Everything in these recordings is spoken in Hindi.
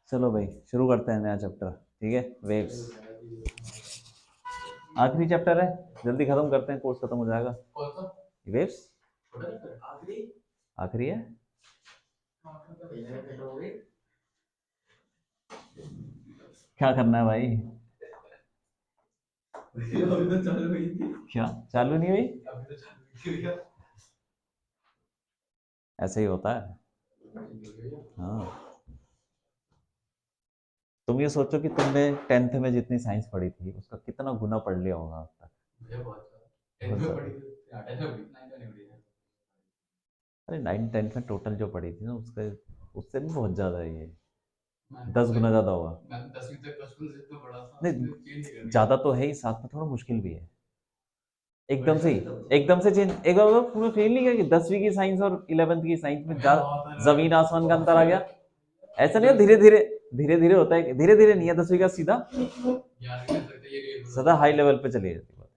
चलो भाई शुरू करते हैं नया चैप्टर। ठीक है, वेव्स आखिरी चैप्टर है, जल्दी खत्म करते हैं, कोर्स खत्म हो जाएगा। वेव्स आखिरी है। क्या करना है भाई? क्या चालू नहीं हुई? ऐसे ही होता है। हाँ, तुम ये सोचो कि तुमने 10th में जितनी साइंस पढ़ी थी उसका कितना गुना पढ़ लिया होगा अब तक। अरे 9th 10th में टोटल जो पढ़ी थी ना उसका, उससे भी बहुत ज्यादा है ये, 10 गुना ज्यादा होगा। नहीं ज्यादा तो है ही, साथ में थोड़ा मुश्किल भी है। एकदम से एकदम से चेंज, एक बार तुम्हें फील नहीं किया कि 10वीं की साइंस और 11th की साइंस में जमीन आसमान का अंतर आ गया? ऐसा नहीं है, धीरे धीरे धीरे धीरे होता है, धीरे धीरे नहीं है, 10वीं का सीधा सदा हाई लेवल पे चली जाती है।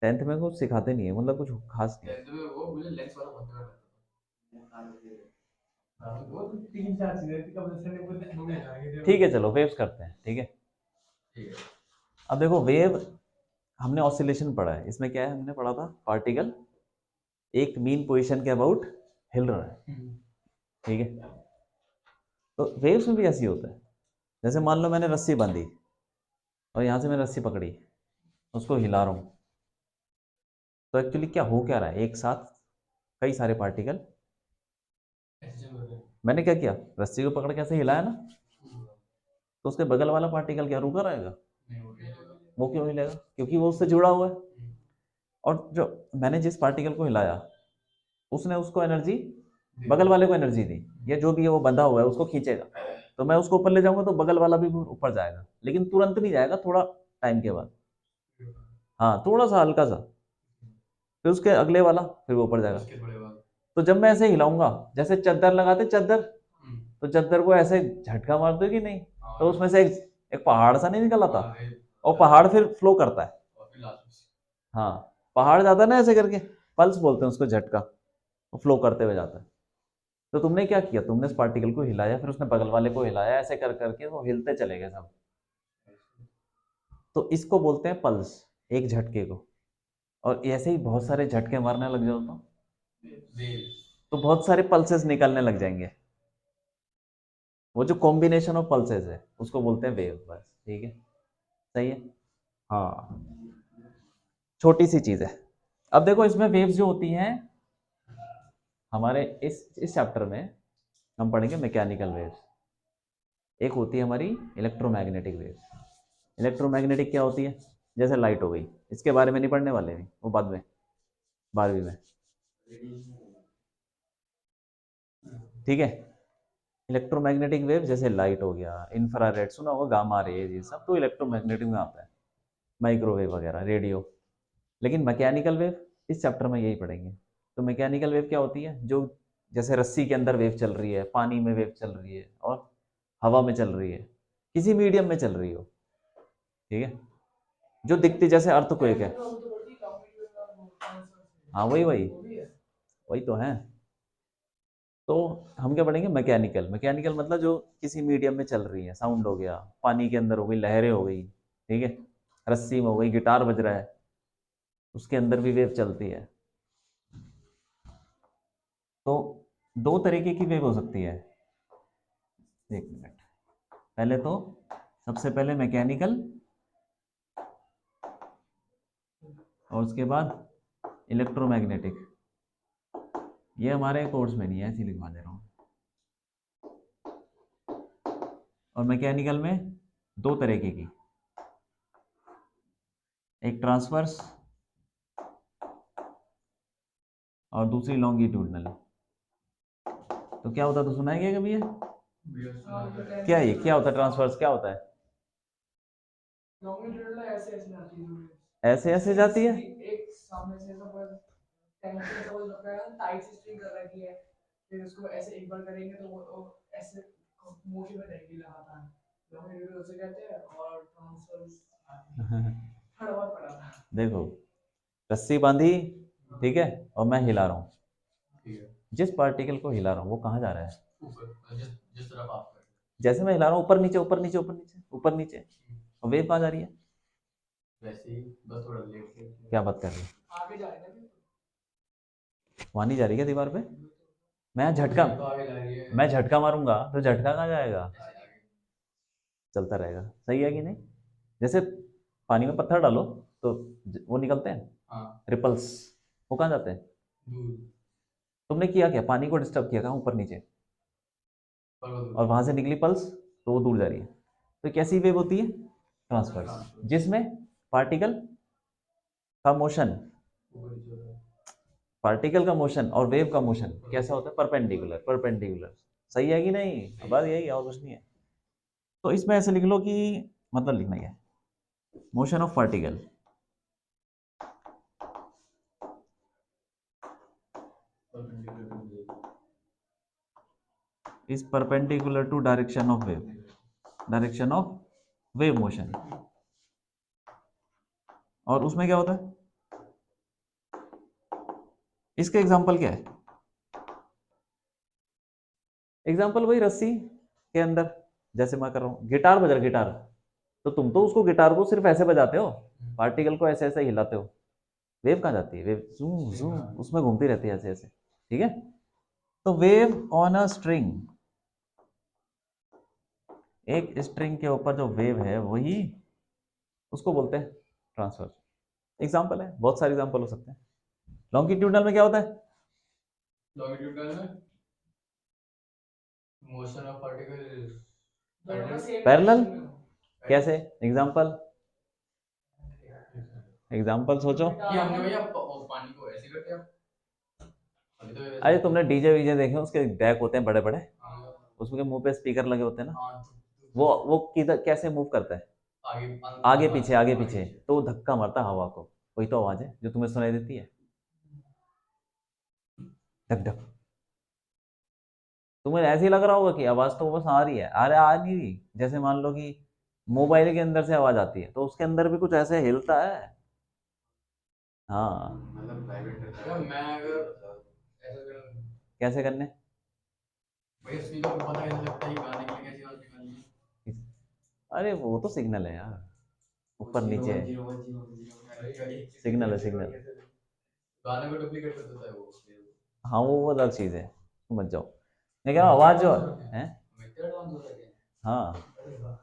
10th में कुछ सिखाते नहीं है, मतलब कुछ खास नहीं। ठीक है चलो वेव्स करते हैं। ठीक है, अब देखो वेव, हमने ऑसिलेशन पढ़ा है, इसमें क्या है, हमने पढ़ा था पार्टिकल एक मीन पोजीशन के अबाउट हिल रहा है। ठीक है, तो वेव्स में भी ऐसी होता है। जैसे मान लो मैंने रस्सी बांधी और यहाँ से मैंने रस्सी पकड़ी, उसको हिला रहा हूँ, तो एक्चुअली क्या हो क्या रहा है, एक साथ कई सारे पार्टिकल, मैंने क्या किया, रस्सी को पकड़ के ऐसे हिलाया ना, तो उसके बगल वाला पार्टिकल क्या रुका रहेगा? वो क्यों हिलेगा? क्योंकि वो उससे जुड़ा हुआ है। और जो मैंने जिस पार्टिकल को हिलाया उसने उसको एनर्जी, बगल वाले को एनर्जी दी, या जो भी है वो बंधा हुआ है उसको खींचेगा, तो मैं उसको ऊपर ले जाऊंगा तो बगल वाला भी ऊपर जाएगा, लेकिन तुरंत नहीं जाएगा, थोड़ा टाइम के बाद। हाँ थोड़ा सा हल्का सा, फिर उसके अगले वाला, फिर वो ऊपर जाएगा। तो जब मैं ऐसे हिलाऊंगा, जैसे चद्दर लगाते चादर, तो चद्दर को ऐसे झटका मार दो कि नहीं, तो उसमें से एक पहाड़ सा नहीं निकल आता, और पहाड़ फिर फ्लो करता है। हाँ, पहाड़ जाता है ना ऐसे करके, पल्स बोलते हैं उसको, झटका, वो फ्लो करते हुए जाता है। तो तुमने क्या किया, तुमने उस पार्टिकल को हिलाया, फिर उसने बगल वाले को हिलाया, ऐसे कर करके वो हिलते चले गए सब। तो इसको बोलते हैं पल्स, एक झटके को। और ऐसे ही बहुत सारे झटके मारने लग जाओ तो बहुत सारे पल्सेस निकलने लग जाएंगे। वो जो कॉम्बिनेशन ऑफ पल्सेस है उसको बोलते हैं वेव, बस। ठीक है, सही है। हाँ, छोटी सी चीज है। अब देखो इसमें वेव्स जो होती हैं, हमारे इस चैप्टर में हम पढ़ेंगे मैकेनिकल वेव्स, एक होती है हमारी इलेक्ट्रोमैग्नेटिक वेव्स। इलेक्ट्रोमैग्नेटिक क्या होती है? जैसे लाइट हो गई, इसके बारे में नहीं पढ़ने वाले हैं, वो बाद में 12वीं में। ठीक है, इलेक्ट्रोमैग्नेटिक वेव जैसे लाइट हो गया, इंफ्रारेड सुना होगा, गामा रेज, ये सब तो इलेक्ट्रोमैग्नेटिक में आता है, माइक्रोवेव वगैरह, रेडियो। लेकिन मैकेनिकल वेव इस चैप्टर में यही पढ़ेंगे। तो मैकेनिकल वेव क्या होती है? जो जैसे रस्सी के अंदर वेव चल रही है, पानी में वेव चल रही है, और हवा में चल रही है, किसी मीडियम में चल रही हो। ठीक है, जो दिखती, जैसे अर्थक्वेक है। हाँ वही वही वही तो है। तो हम क्या पढ़ेंगे, मैकेनिकल। मैकेनिकल मतलब जो किसी मीडियम में चल रही है, साउंड हो गया, पानी के अंदर हो गई, लहरें हो गई, ठीक है, रस्सी में हो गई, गिटार बज रहा है, उसके अंदर भी वेव चलती है। तो दो तरीके की वेव हो सकती है। एक मिनट, पहले तो सबसे पहले मैकेनिकल और उसके बाद इलेक्ट्रोमैग्नेटिक। ये हमारे कोर्स में नहीं है, ऐसे लिखवा दे रहा हूँ। और मैकेनिकल में दो तरीके की, एक ट्रांसवर्स और दूसरी लॉन्गिट्यूडनल। तो क्या होता है, तो सुना है क्या कभी ये? क्या ये क्या होता है ट्रांसवर्स, क्या होता है? ऐसे ऐसे जाती है, ऐसे ऐसे जाती है। एक सामने से सपोज टेंशन सपोज रखा है, टाइट सी स्ट्रिंग कर रखी है, फिर उसको ऐसे एक बार करेंगे तो वो ऐसे मोशन में रहेगी लगातार, लॉन्गिट्यूडनल उसे कहते हैं। और ट्रांसवर्स थोड़ा बहुत पड़ा था। देखो, रस्सी बांधी, ठीक है, और मैं हिला रहा हूँ। जिस पार्टिकल को हिला रहा हूँ वो कहाँ जा रहा है? ऊपर, जिस तरफ आप कर, जैसे मैं हिला रहा हूँ ऊपर नीचे ऊपर नीचे ऊपर नीचे ऊपर नीचे, और वेव कहाँ जा रही है? वैसे ही बस थोड़ा लेट लेट क्या बात कर रही है? आगे जा रही है, वहाँ नहीं जा रही है दीवार पे? मैं झटका तो आगे जा रही है, मैं झटका मारूंगा तो झटका कहाँ जाएगा? ऐसे आगे। चलता रहेगा। सही है कि नहीं? जैसे पानी में पत्थर डालो तो वो निकलते हैं, हाँ, रिपल्स, वो कहाँ जाते हैं? दूर, तुमने किया क्या, पानी को डिस्टर्ब किया, कहाँ ऊपर नीचे, पर वो दूर, और वहां से निकली पल्स तो वो दूर जा रही है। तो कैसी वेव होती है? ट्रांसवर्स, जिसमें पार्टिकल का मोशन, ऊपर नीचे होता है। पार्टिकल का मोशन और वेव का मोशन कैसा होता है? Perpendicular, perpendicular. सही है कि नहीं? सही बात है। यही है और कुछ नहीं है। तो इसमें ऐसे लिख लो कि मतलब लिखना ही है, motion of particle perpendicular to wave, is perpendicular to direction of wave, direction of wave motion. और उसमें क्या होता है? इसका एग्जांपल क्या है? एग्जांपल वही रस्सी के अंदर, जैसे मैं कर रहा हूँ, गिटार बज रहा, गिटार, तो तुम तो उसको गिटार को सिर्फ ऐसे बजाते हो, पार्टिकल को ऐसे ऐसे हिलाते हो। वेव कहाँ जाती है? वेव जूम जूम उसमें घूमती रहती है ऐसे ऐसे, ठीक है। तो वेव ऑन अ स्ट्रिंग, एक स्ट्रिंग के ऊपर जो वेव है वही उसको बोलते हैं ट्रांसफर। एग्जांपल है, बहुत सारे एग्जांपल हो सकते हैं। लॉन्गिट्यूडनल में क्या होता है? लॉन्गिट्यूडनल में मोशन ऑफ पार्टिकल पैरेलल। कैसे? एग्जांपल, एग्जांपल सोचो। ये हमने भैया पानी को ऐसे करते हैं, अभी तो अरे तुमने डीजे वीजे देखे, उसके डेक होते हैं बड़े बड़े, हाँ, उसके मुंह पे स्पीकर लगे होते हैं ना, हाँ, वो किधर कैसे मूव करता है? आगे आगे पीछे, तो वो धक्का मारता है हवा को। वही तो आवाज है जो तुम्हें सुनाई देती है, धक धक। तुम्हें ऐसे ही लग रहा होगा कि आवाज तो बस आ रही है, अरे आ नहीं रही। जैसे मान लो कि मोबाइल के अंदर से आवाज आती है तो उसके अंदर भी कुछ ऐसे हिलता है। हाँ। मतलब प्राइवेट रहता है। मैं अगर ऐसा करूं, कैसे करने? भैया स्पीकर को पता कैसे लगता है कि गाने के लिए कैसी आवाज निकालनी है? अरे वो तो सिग्नल है यार, ऊपर नीचे है, 0 1 0 0 अरे सिग्नल है सिग्नल। गाने को डुप्लीकेट कर देता है वो। हाँ वो अलग चीज है, समझ जाओ। मैं कह रहा हूँ आवाज जो है। मिक्सर एडवांस हो रखे हैं। हाँ, अरे वाह,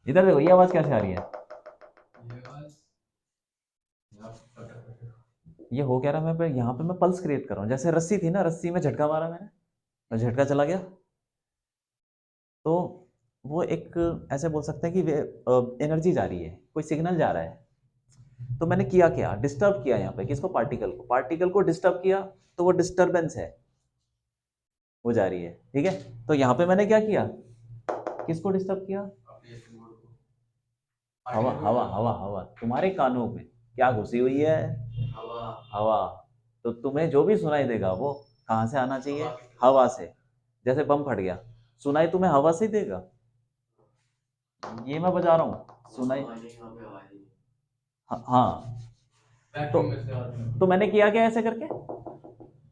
इधर देखो, ये आवाज कैसे आ रही है? ये आवाज आप ये हो क्या रहा है, मैं यहाँ पे मैं पल्स क्रिएट कर रहा हूँ। जैसे रस्सी थी ना, रस्सी में झटका मारा मैंने, और झटका चला गया, तो वो एक ऐसे बोल सकते हैं कि एनर्जी जा रही है, कोई सिग्नल जा रहा है। तो मैंने किया क्या, डिस्टर्ब किया यहाँ पे किसको? पार्टिकल को। पार्टिकल को डिस्टर्ब किया तो वो डिस्टरबेंस है, वो जा रही है, ठीक है। तो यहाँ पे मैंने क्या किया, किसको डिस्टर्ब किया? अपने बोर्ड को हवा हवा हवा हवा। तुम्हारे कानों में क्या घुसी हुई है? हवा, हवा। तो तुम्हें जो भी सुनाई देगा वो कहाँ से आना चाहिए? हवा की- हवा से। जैसे बम फट गया, सुनाई तुम्हें हवा से ही देगा। ये मैं बजा रहा हूँ, सुनाई। हाँ। तो वैक्यूम में से आती है। तो मैंने किया क्या ऐसे करके?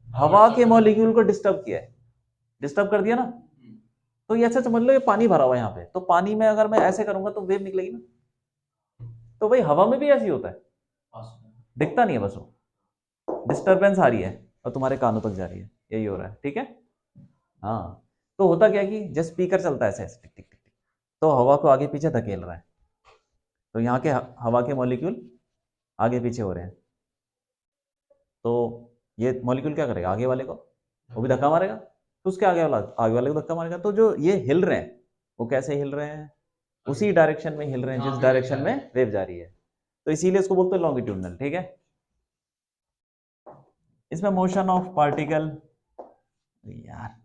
हवा के मॉलिक्यूल को डिस्टर्ब किया है, डिस्टर्ब कर दिया ना। तो ये ऐसे समझ लो, ये पानी भरा हुआ है यहाँ पे, तो पानी में अगर मैं ऐसे करूंगा तो वेव निकलेगी ना। तो भाई हवा में भी ऐसे ही होता है, दिखता नहीं है, बस वो डिस्टरबेंस आ रही है और तुम्हारे कानों तक जा रही है, यही हो रहा है, ठीक है। हाँ। तो होता क्या है कि जब स्पीकर चलता है ऐसे ऐसे टिक टिक टिक टिक, तो हवा को आगे पीछे धकेल रहा है, तो यहाँ के हवा के मॉलिक्यूल आगे पीछे हो रहे हैं, तो ये मॉलिक्यूल क्या करेगा, आगे वाले को वो भी धक्का मारेगा, तो उसके आगे वाले को धक्का मारेगा। तो जो ये हिल रहे हैं वो कैसे हिल रहे हैं, उसी डायरेक्शन में हिल रहे हैं जिस डायरेक्शन में वेव जा रही है, तो इसीलिए इसको बोलते हैं लॉन्गिट्यूडनल। ठीक है, इसमें मोशन ऑफ पार्टिकल, यार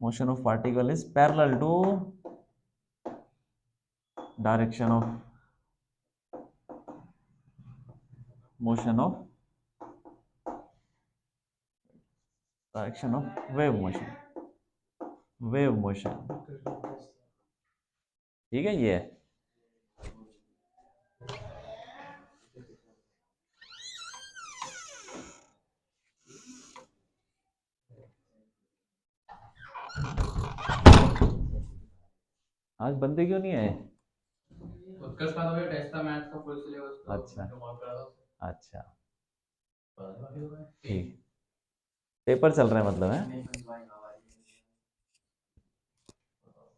motion of particle is parallel to direction of motion of direction of wave motion, wave motion। ठीक है, ये है। आज बंदे क्यों नहीं आए? उत्कर्ष का तो ये टेस्ट था मैथ्स का फुल सिलेबस का। अच्छा कॉल करा था अच्छा, उससे। ठीक, पेपर चल रहा है मतलब है,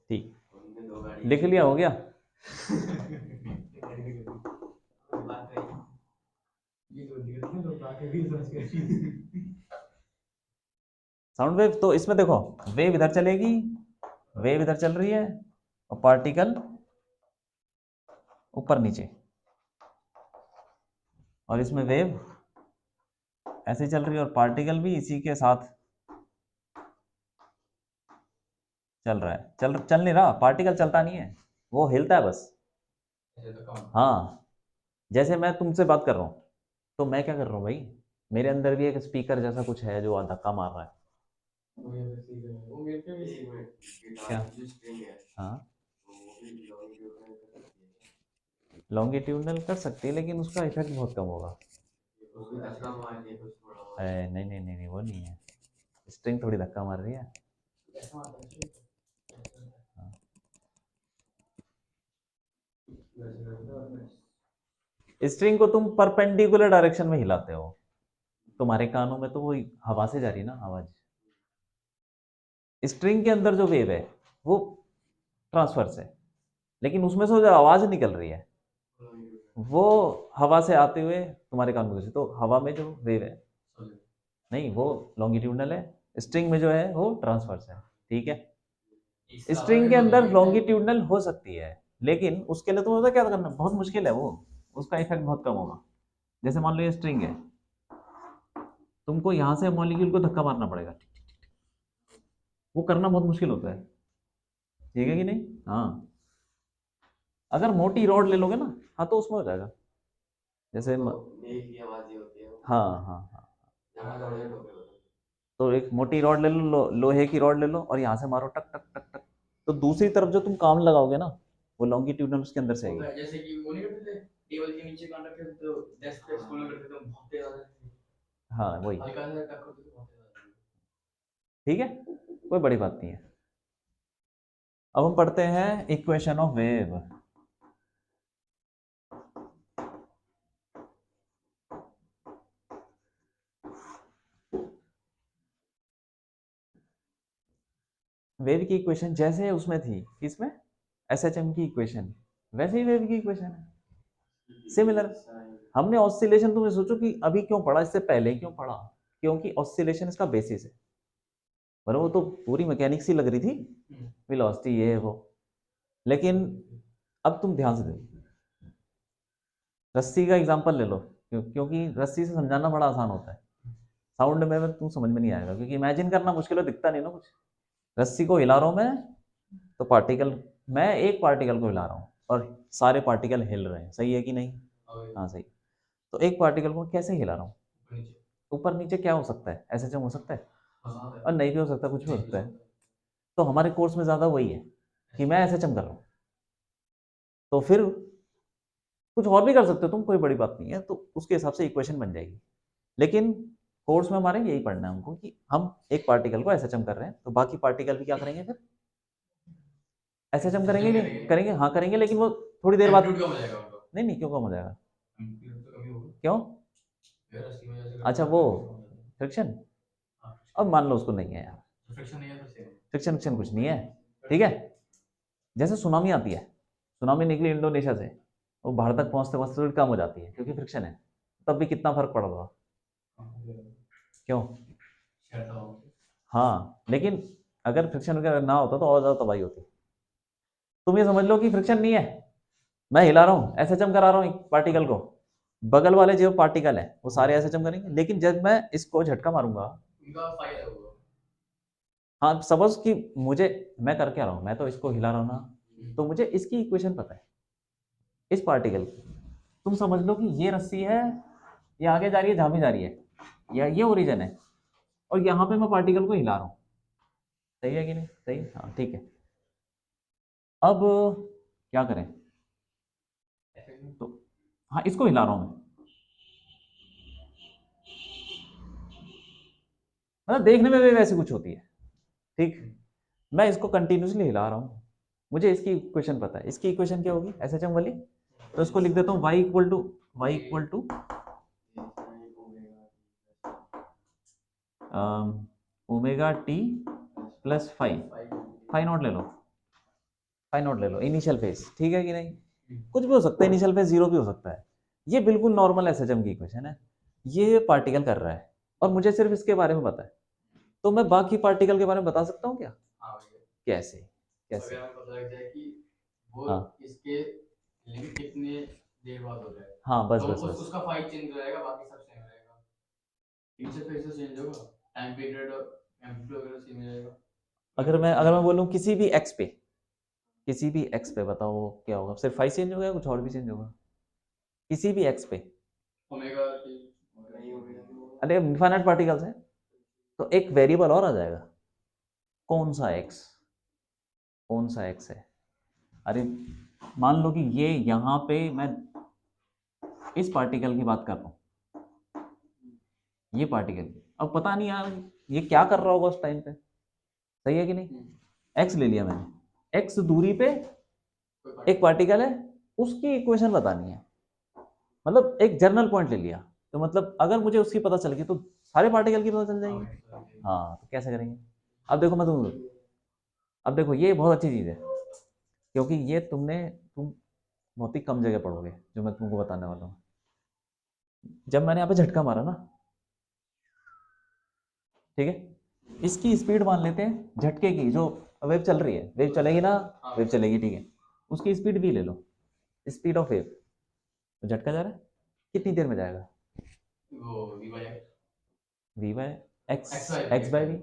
ठीक, लिख लिया, हो गया। साउंड वेव, तो इसमें देखो वेव इधर चलेगी, वेव इधर चल रही है, और पार्टिकल ऊपर नीचे, और इसमें वेव ऐसे चल रही है और पार्टिकल भी इसी के साथ चल रहा है। चल नहीं रहा, पार्टिकल चलता नहीं है, वो हिलता है बस। हाँ, जैसे मैं तुमसे बात कर रहा हूँ, तो मैं क्या कर रहा हूँ भाई, मेरे अंदर भी एक स्पीकर जैसा कुछ है जो धक्का मार रहा है। क्या? हाँ, लॉन्गिट्यूडनल कर सकती है, लेकिन उसका इफेक्ट बहुत कम होगा। नहीं नहीं नहीं नहीं, वो नहीं है, स्ट्रिंग थोड़ी धक्का मार रही है। स्ट्रिंग को तुम परपेंडिकुलर डायरेक्शन में हिलाते हो, तुम्हारे कानों में तो वो हवा से जा रही है ना आवाज। स्ट्रिंग के अंदर जो वेव है वो ट्रांसवर्स है, लेकिन उसमें से जो आवाज निकल रही है वो हवा से आते हुए तुम्हारे कानों में, तो हवा में जो वेव है नहीं वो लॉन्गिट्यूडनल है, स्ट्रिंग में जो है वो ट्रांसवर्स है। ठीक है, स्ट्रिंग के अंदर लॉन्गिट्यूडनल हो सकती है, लेकिन उसके लिए तुम्हें क्या करना, बहुत मुश्किल है वो, उसका इफेक्ट बहुत कम होगा। जैसे मान लो ये स्ट्रिंग है, तुमको यहां से मॉलिक्यूल को धक्का मारना पड़ेगा, वो करना बहुत मुश्किल होता है। ठीक है कि नहीं? हाँ, अगर मोटी रॉड ले लोगे ना, हाँ तो उसमें हो जाएगा। जैसे हाँ हाँ हाँ, तो एक मोटी रॉड ले लो, लोहे की रॉड ले लो, और यहाँ से मारो टक टक टक टक, तो दूसरी तरफ जो तुम काम लगाओगे ना वो लॉन्गिट्यूडनल उसके अंदर से आएगी। जैसे कि वो नहीं करते थे टेबल के नीचे कान रखे थे, तो डेस्क पे स्कूल में करते थे, बहुत तेज आते थे। हाँ वही, हल्का सा टक करते थे, बहुत तेज आते थे। ठीक है, कोई बड़ी बात नहीं है। अब हम पढ़ते हैं इक्वेशन ऑफ वेव। वेव की इक्वेशन जैसे उसमें थी, किसमें, एसएचएम की इक्वेशन, वैसे ही वेव की इक्वेशन है, सिमिलर। हमने ऑसिलेशन, तुम्हें सोचो कि अभी क्यों पढ़ा, इससे पहले क्यों पढ़ा, क्योंकि ऑसिलेशन इसका बेसिस है, पर वो तो पूरी मैकेनिक्स ही लग रही थी, वेलोसिटी ये है वो। लेकिन अब तुम ध्यान से देखो, रस्सी का एग्जांपल ले लो, क्योंकि रस्सी से समझाना बड़ा आसान होता है, साउंड में तुम समझ में नहीं आएगा, क्योंकि इमेजिन करना मुश्किल है, दिखता नहीं ना कुछ। रस्सी को हिला रहा हूं मैं, तो पार्टिकल, मैं एक पार्टिकल को हिला रहा हूँ और सारे पार्टिकल हिल रहे हैं, सही है कि नहीं? हाँ सही। तो एक पार्टिकल को कैसे हिला रहा हूँ, ऊपर नीचे क्या हो सकता है, ऐसे हो सकता है, और नहीं भी हो सकता, कुछ भी हो सकता है। तो हमारे कोर्स में ज्यादा वही है कि मैं ऐसे कर रहा हूँ, तो फिर कुछ और भी कर सकते हो तुम, कोई बड़ी बात नहीं है, तो उसके हिसाब से इक्वेशन बन जाएगी। लेकिन कोर्स में हमारे यही पढ़ना है हमको कि हम एक पार्टिकल को ऐसे कर रहे हैं, तो बाकी पार्टिकल भी क्या करेंगे, फिर ऐसे करेंगे, नहीं करेंगे, हाँ करेंगे, लेकिन वो थोड़ी देर बाद, नहीं नहीं, क्यों कम हो जाएगा, क्यों? अच्छा वो फ्रिक्शन, अब मान लो उसको नहीं है यार, फ्रिक्शन नहीं है तो सेम। फ्रिक्शन कुछ नहीं है, ठीक है। जैसे सुनामी आती है, सुनामी निकली इंडोनेशिया से, वो भारत तक पहुंचते पहुंचते थोड़ी कम हो जाती है क्योंकि फ्रिक्शन है, तब भी कितना फर्क पड़ रहा, क्यों? हाँ, लेकिन अगर फ्रिक्शन वगैरह ना होता तो और ज्यादा तबाही होती। तुम ये समझ लो कि फ्रिक्शन नहीं है, मैं हिला रहा हूँ, एसएचएम करा रहा हूँ पार्टिकल को, बगल वाले जो पार्टिकल है वो सारे एसएचएम करेंगे, लेकिन जब मैं इसको झटका मारूंगा, उनका फायदा होगा। हाँ सपोज कि मुझे, मैं कर क्या रहा हूँ, मैं तो इसको हिला रहा हूँ ना, तो मुझे इसकी इक्वेशन पता है इस पार्टिकल की। तुम समझ लो कि ये रस्सी है, ये आगे जा रही है, जहां भी जा रही है, या ये ओरिजिन है, और यहाँ पे मैं पार्टिकल को हिला रहा हूँ, सही है कि नहीं? सही, हाँ ठीक है। अब क्या करें, तो हाँ इसको हिला रहा हूँ मैं, मतलब देखने में भी वैसे कुछ होती है, ठीक। मैं इसको कंटिन्यूसली हिला रहा हूँ, मुझे इसकी इक्वेशन पता है, इसकी इक्वेशन क्या होगी एसएचएम वाली, तो इसको लिख देता हूँ y equal to omega t plus phi naught ले लो, इनिशियल फेज, ठीक है कि नहीं? कुछ भी हो सकता है, इनिशियल फेज 0 भी हो सकता है। ये बिल्कुल नॉर्मल एसएचएम की इक्वेशन है, ये पार्टिकल कर रहा है और मुझे सिर्फ इसके बारे में पता है, तो मैं बाकी पार्टिकल के बारे में बता सकता हूँ क्या? हाँ, कैसे कैसे? अगर हमें पता लग जाए कि वो हाँ इसके लिमिट कितने देर बाद हो रहा है, हाँ बस तो बस बस, उसका फाइल चेंज हो जाएगा, बाकी सब सेम रहेगा। इनिशियल फेज से चेंज होगा, टाइम पीरियड एम्पलीट्यूड वगैरह सेम रहेगा। अगर मैं बोलूँ किसी भी एक्स पे बताओ क्या होगा, सिर्फ फाइव चेंज होगा या कुछ और भी चेंज होगा? किसी भी एक्स पे, ओमेगा टी नहीं होगा, अरे इनफाइनाइट पार्टिकल्स है, तो एक वेरिएबल और आ जाएगा, कौन सा एक्स है? अरे मान लो कि ये यहाँ पे मैं इस पार्टिकल की बात कर रहा हूँ, ये पार्टिकल, अब पता नहीं यार ये क्या कर रहा होगा उस टाइम पे, सही है कि नहीं? एक्स ले लिया मैंने, एक्स दूरी पे एक पार्टिकल है, उसकी इक्वेशन बतानी है, मतलब एक जर्नल पॉइंट ले लिया, तो मतलब अगर मुझे उसकी पता चल गई तो सारे पार्टिकल की पता चल जाएगी। हाँ, तो कैसे करेंगे? अब देखो अब देखो ये बहुत अच्छी चीज़ है, क्योंकि ये तुम बहुत ही कम जगह पढ़ोगे जो मैं तुमको बताने वाला हूँ। जब मैंने यहाँ पे झटका मारा ना, ठीक है, इसकी स्पीड मान लेते हैं झटके की, जो वेव चल रही है, वेव चलेगी ना, वेव चलेगी, ठीक है, उसकी स्पीड भी ले लो, स्पीड ऑफ वेव, तो झटका जा रहा है, कितनी देर में जाएगा? वो v by x x by v,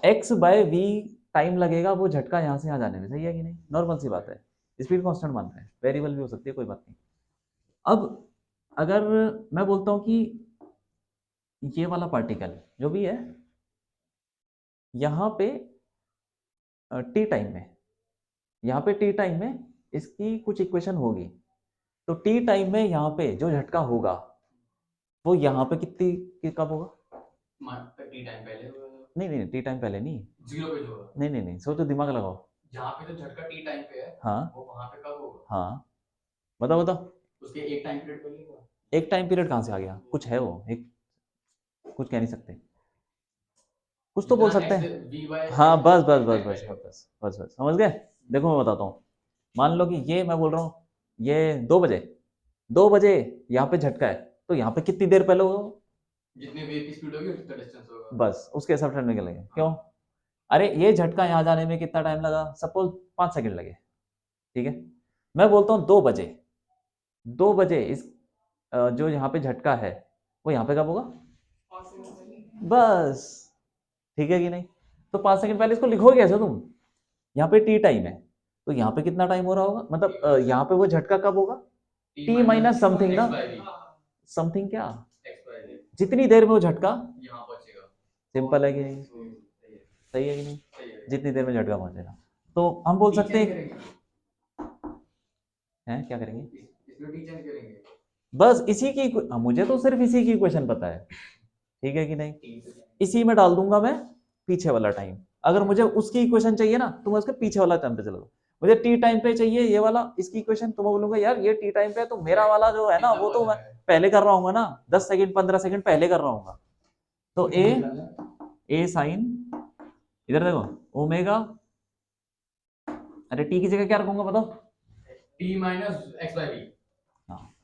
x by v time लगेगा वो झटका यहाँ से यहाँ जाने में, सही है कि नहीं? नॉर्मल सी बात है, स्पीड कांस्टेंट मान रहे हैं, वेरिएबल भी हो सकती है, कोई बात नहीं। अब अगर मैं बोलता हूँ कि ये वाला पार्टिकल जो भी है यहाँ पे टी टाइम में, यहाँ पे टी टाइम में इसकी कुछ इक्वेशन होगी, तो टी टाइम में यहाँ पे जो झटका होगा वो यहाँ पे कब होगा? टी टाइम पहले होगा, नहीं टी टाइम पहले नहीं, 0 पे जो होगा, नहीं सोचो, दिमाग लगाओ। जहाँ पे जो झटका टी टाइम पे है, हाँ वो वहाँ पे कब होगा? हाँ, बताओ। उसके एक टाइम पीरियड पहले होगा। एक टाइम पीरियड कहाँ से आ गया? कुछ है वो एक, कुछ कह नहीं सकते, कुछ तो बोल सकते हैं। हाँ बस समझ गए। देखो मैं बताता हूँ, मान लो कि ये मैं बोल रहा हूँ ये 2 बजे यहाँ पे झटका है, तो यहाँ पे कितनी देर पहले होगा? जितनी वेव की स्पीड होगी उतना डिस्टेंस होगा, बस उसके हिसाब से निकलेंगे। क्यों? अरे ये झटका यहाँ जाने में कितना टाइम लगा, सपोज 5 सेकंड लगे, ठीक है, मैं बोलता हूँ 2 बजे, 2 बजे इस जो यहाँ पे झटका है वो यहाँ पे कब होगा? बस, ठीक है कि नहीं? तो 5 सेकंड पहले इसको लिखोगे कैसे तुम? यहाँ पे टी टाइम है, तो यहाँ पे कितना टाइम हो रहा होगा, मतलब यहाँ पे वो झटका कब होगा? टी माइनस समथिंग ना, समथिंग क्या, जितनी देर में वो झटका यहाँ पहुंचेगा। सिंपल है कि नहीं? सही है कि नहीं? जितनी देर में झटका पहुंचेगा, तो हम बोल सकते हैं क्या करेंगे? इसमें टी चेंज करेंगे, बस इसी की मुझे तो सिर्फ इसी की इक्वेशन पता है, ठीक है कि नहीं? इसी में डाल दूंगा मैं पीछे वाला टाइम, अगर मुझे उसकी इक्वेशन चाहिए ना तो मैं उसके पीछे वाला टाइम पे चला जाऊँ। मुझे टी टाइम पे चाहिए ये वाला, इसकी इक्वेशन, तो मैं बोलूंगा यार ये टी टाइम पे, तो मेरा वाला जो है ना वो तो मैं पहले कर रहा हूँ ना, 10 सेकंड 15 सेकंड पहले कर रहा हूँ, तो ए साइन, इधर देखो ओमेगा, अरे टी की जगह क्या रखूंगा बताओ? T minus x by v. हाँ,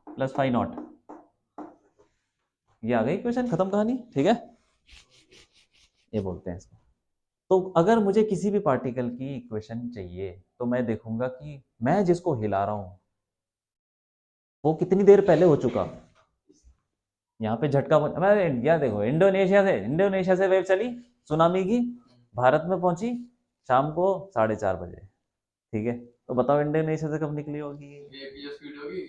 प्लस फाई नॉट, ये आ गई इक्वेशन, खत्म कहानी, ठीक है, ये बोलते हैं इसको। तो अगर मुझे किसी भी पार्टिकल की इक्वेशन चाहिए तो मैं देखूंगा कि मैं जिसको हिला रहा हूं वो कितनी देर पहले हो चुका। यहाँ पे झटका मैं इंडिया देखो, इंडोनेशिया से वेव चली सुनामी की, भारत में पहुंची शाम को 4:30 बजे, ठीक है, तो बताओ इंडोनेशिया से कब निकली होगी? ये की जो स्पीड होगी,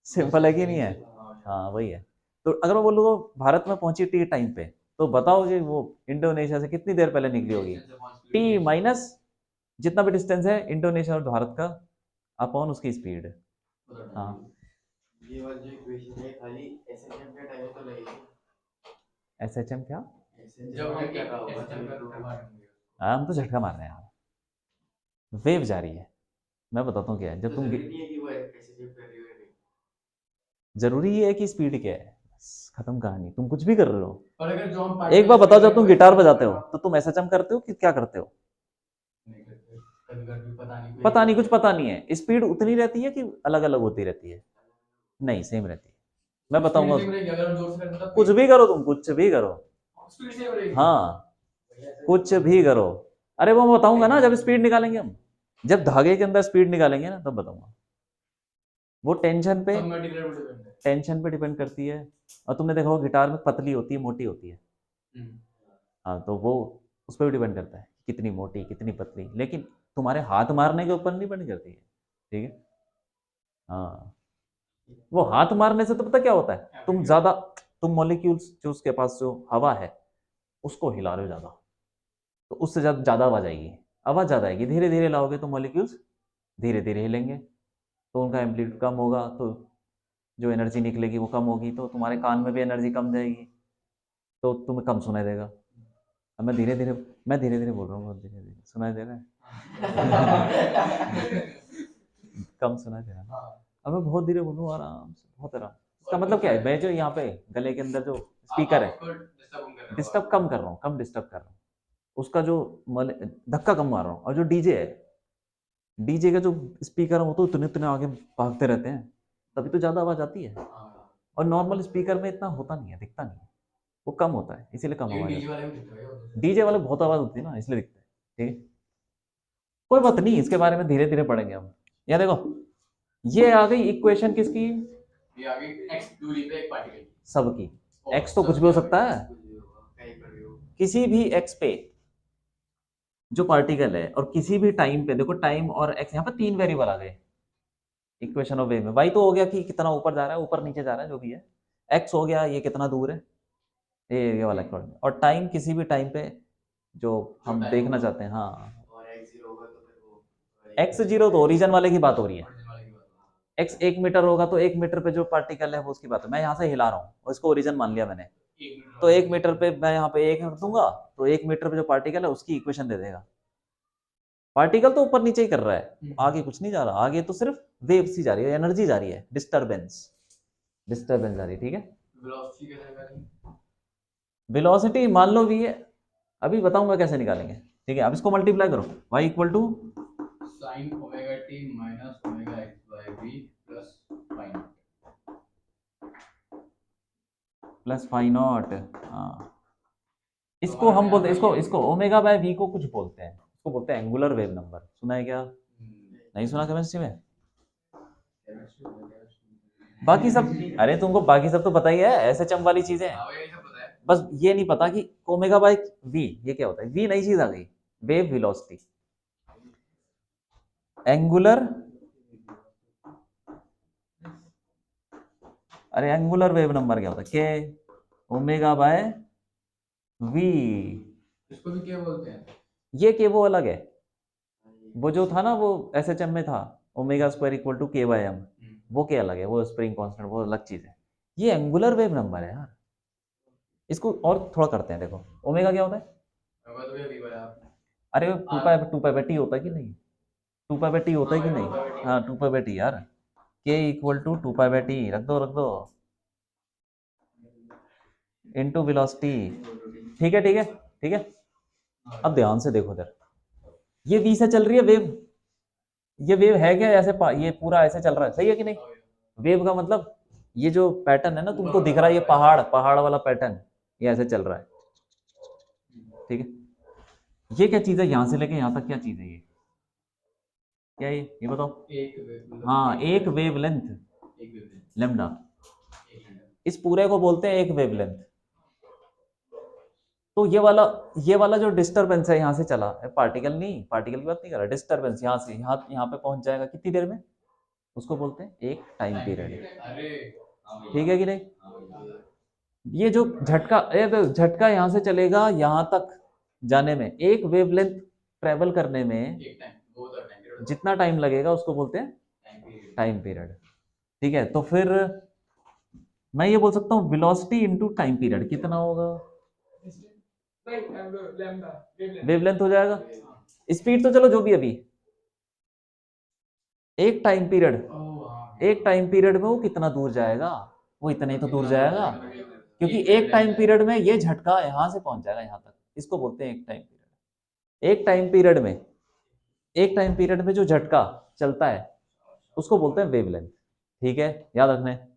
सिंपल है कि नहीं है? हाँ वही है। तो अगर मैं बोलूँ भारत में पहुंची टी टाइम पे, तो बताओ कि वो इंडोनेशिया से कितनी देर पहले निकली होगी? टी माइनस जितना भी डिस्टेंस है इंडोनेशिया और भारत का अपॉन उसकी स्पीड। हाँ, ये वाली जो इक्वेशन है खाली एसएचएम के टाइम तो लगेगी। एसएचएम क्या? जब हम कर रहा होगा SHM तो करवा देंगे। हाँ, हम तो झटका मार रहे हैं यार, वेव जा रही है। मैं बताता हूँ क्या है, जब तुम जरूरी नहीं है कि वो एसएचएम कर रही हो या नहीं। जरूरी ये है कि स्पीड क्या है, बस खत्म कहानी, तुम कुछ भी कर रहे हो। और अगर जो हम एक बार बताओ, जब तुम गिटार बजाते हो तो तुम एसएचएम करते हो कि क्या करते हो? नहीं करते, कभी-कभी पता नहीं पता नहीं, कुछ पता नहीं है, स्पीड उतनी रहती है कि अलग अलग होती रहती है? नहीं, सेम रहती है। मैं बताऊंगा, स्पीड सेम रहेगी, अगर हम जोर से करते हैं तब कुछ भी करो तुम, कुछ भी करो, स्पीड सेम रहेगी। हाँ कुछ भी करो। अरे वो मैं बताऊंगा ना जब स्पीड निकालेंगे हम, जब धागे के अंदर स्पीड निकालेंगे ना तब बताऊंगा। वो टेंशन पे, सब मटेरियल पे डिपेंड है। टेंशन पे डिपेंड करती है। और तुमने देखा होगा गिटार में पतली होती है मोटी होती है, हम्म। हाँ, तो वो उस पर भी डिपेंड करता है कितनी मोटी कितनी पतली, लेकिन तुम्हारे हाथ मारने के ऊपर नहीं डिपेंड करती है, ठीक है। हाँ, वो हाथ मारने से तो पता क्या होता है, तुम मॉलिक्यूल्स जो उसके पास जो हवा है उसको हिला रहे हो ज्यादा, तो उससे ज्यादा आवाज आएगी, आवाज ज्यादा आएगी। धीरे धीरे लाओगे तो मॉलिक्यूल्स धीरे धीरे हिलेंगे, तो उनका एम्पलीट्यूड कम होगा, तो जो एनर्जी निकलेगी वो कम होगी, तो तुम्हारे कान में भी एनर्जी कम जाएगी, तो तुम्हें कम सुनाई देगा। अब मैं धीरे धीरे बोल रहा हूँ, बहुत धीरे धीरे सुनाई दे रहा है? कम सुनाई दे रहा है ना? अब मैं बहुत धीरे बोलूँ, आराम से, बहुत आराम। इसका मतलब क्या है, मैं जो यहाँ पे गले के अंदर जो स्पीकर है डिस्टर्ब कम कर रहा हूँ, कम डिस्टर्ब कर रहा हूँ, उसका जो धक्का कम मार रहा हूँ। और जो डीजे है, डीजे का जो स्पीकर है वो तो इतने इतने आगे भागते रहते हैं, तभी तो ज्यादा आवाज आती है। और नॉर्मल स्पीकर में इतना होता नहीं है, दिखता नहीं है, वो कम होता है, इसीलिए कम आवाज डीजे वाले भी दिखते हैं। डीजे वाले बहुत आवाज होती है ना, इसलिए दिखता है, ठीक है। कोई बात नहीं, इसके बारे में धीरे धीरे पढ़ेंगे हम। यहाँ देखो, ये आ गई इक्वेशन किसकी? ये आगे x दूरी पे एक पार्टिकल की। सबकी। x तो कुछ भी हो सकता है, कहीं पर भी हो। किसी भी x पे जो पार्टिकल है, और किसी भी टाइम पे, देखो टाइम और x, यहाँ पे 3 वेरिएबल आ गए इक्वेशन ऑफ वेव में। y तो हो गया कि कितना ऊपर जा रहा है, ऊपर नीचे जा रहा है, जो भी है। x हो गया ये कितना दूर है, ये वाला कोऑर्डिनेट। और टाइम किसी भी टाइम पे जो हम time देखना होगा। चाहते हैं, हाँ। और x0 होगा तो फिर वो x0 तो ओरिजिन वाले की बात हो रही है, Origin वाले की बात है। x 1 मीटर होगा तो 1 मीटर पे जो पार्टिकल है वो उसकी बात है। मैं यहाँ से हिला रहा हूँ और इसको ओरिजिन मान लिया मैंने, एक मीटर तो 1 मीटर पे मैं यहाँ पे 1 रख दूंगा, तो 1 मीटर पे जो पार्टिकल है उसकी इक्वेशन दे देगा। पार्टिकल तो ऊपर नीचे ही कर रहा है, आगे कुछ नहीं जा रहा, आगे तो सिर्फ वेव सी जा रही है, एनर्जी जा रही है, डिस्टरबेंस जा रही है, ठीक है। वेलोसिटी कैसे निकालेंगे? वेलोसिटी मान लो v है, अभी बताऊंगा कैसे निकालेंगे, ठीक है। अब इसको मल्टीप्लाई करो, y equal to sin omega t minus omega x by v plus phi naught. Plus phi naught, हाँ। इसको हम बोलते हैं, इसको ओमेगा बाय v को कुछ बोलते हैं, इसको बोलते हैं एंगुलर वेव नंबर। सुना है क्या? नहीं सुना केमिस्ट्री में? बाकी सब, अरे तुमको बाकी सब तो पता ही है, एसएचएम वाली चीजें, हाँ ये सब पता है। बस ये नहीं पता कि ओमेगा बाय v ये क्या होता है। v नई चीज आ गई, वेव वेलोसिटी, एंगुलर, अरे एंगुलर वेव नंबर क्या होता है, के ओमेगा बाय v। इसको भी क्या बोलते हैं? ये के वो अलग है, वो जो था ना वो एसएचएम में था, ओमेगा स्क्वायर इक्वल टू के बाय एम, वो क्या अलग है, वो स्प्रिंग कांस्टेंट, वो अलग चीज है। ये एंगुलर वेव नंबर है यार। इसको और थोड़ा करते हैं, देखो ओमेगा क्या होता है, होगा तो ये v बाय r। अरे 2 पाई बाय टी होता है कि नहीं, 2 पाई बाय टी होता है कि नहीं, हाँ 2 पाई बाय टी यार। k इक्वल टू 2π/t, रख दो इनटू वेलोसिटी। ठीक है ठीक है ठीक है। अब ध्यान से देखो इधर, ये v से चल रही है वेव, ये वेव है क्या ऐसे ये पूरा ऐसे चल रहा है, सही है कि नहीं? वेव का मतलब ये जो पैटर्न है ना तुमको दिख रहा है, ये पहाड़ वाला पैटर्न ये ऐसे चल रहा है, ठीक है। ये क्या चीज है, यहां से लेके यहां तक क्या चीज है, ये क्या है ये बताओ? हाँ, एक वेवलेंथ लैम्डा, इस पूरे को बोलते हैं एक वेवलेंथ। तो ये वाला जो डिस्टरबेंस है यहाँ से चला, पार्टिकल नहीं, पार्टिकल की बात नहीं कर रहा, डिस्टरबेंस यहाँ से यहाँ पे पहुंच जाएगा कितनी देर में, उसको बोलते हैं एक टाइम पीरियड। ठीक है कि नहीं? ये जो झटका यहाँ से चलेगा यहाँ तक जाने में, एक वेवलेंथ ट्रेवल करने में जितना टाइम लगेगा उसको बोलते हैं टाइम पीरियड। ठीक है, तो फिर मैं ये बोल सकता हूँ वेलोसिटी इनटू टाइम पीरियड कितना होगा, वेवलेंथ हो जाएगा। स्पीड तो चलो जो भी, अभी एक टाइम पीरियड में वो कितना दूर जाएगा, वो इतना ही तो दूर जाएगा, क्योंकि एक टाइम पीरियड में ये झटका यहां से पहुंच जाएगा यहाँ तक, इसको बोलते हैं एक टाइम पीरियड। एक टाइम पीरियड में जो झटका चलता है उसको बोलते हैं वेवलेंथ। ठीक है, याद रखना है।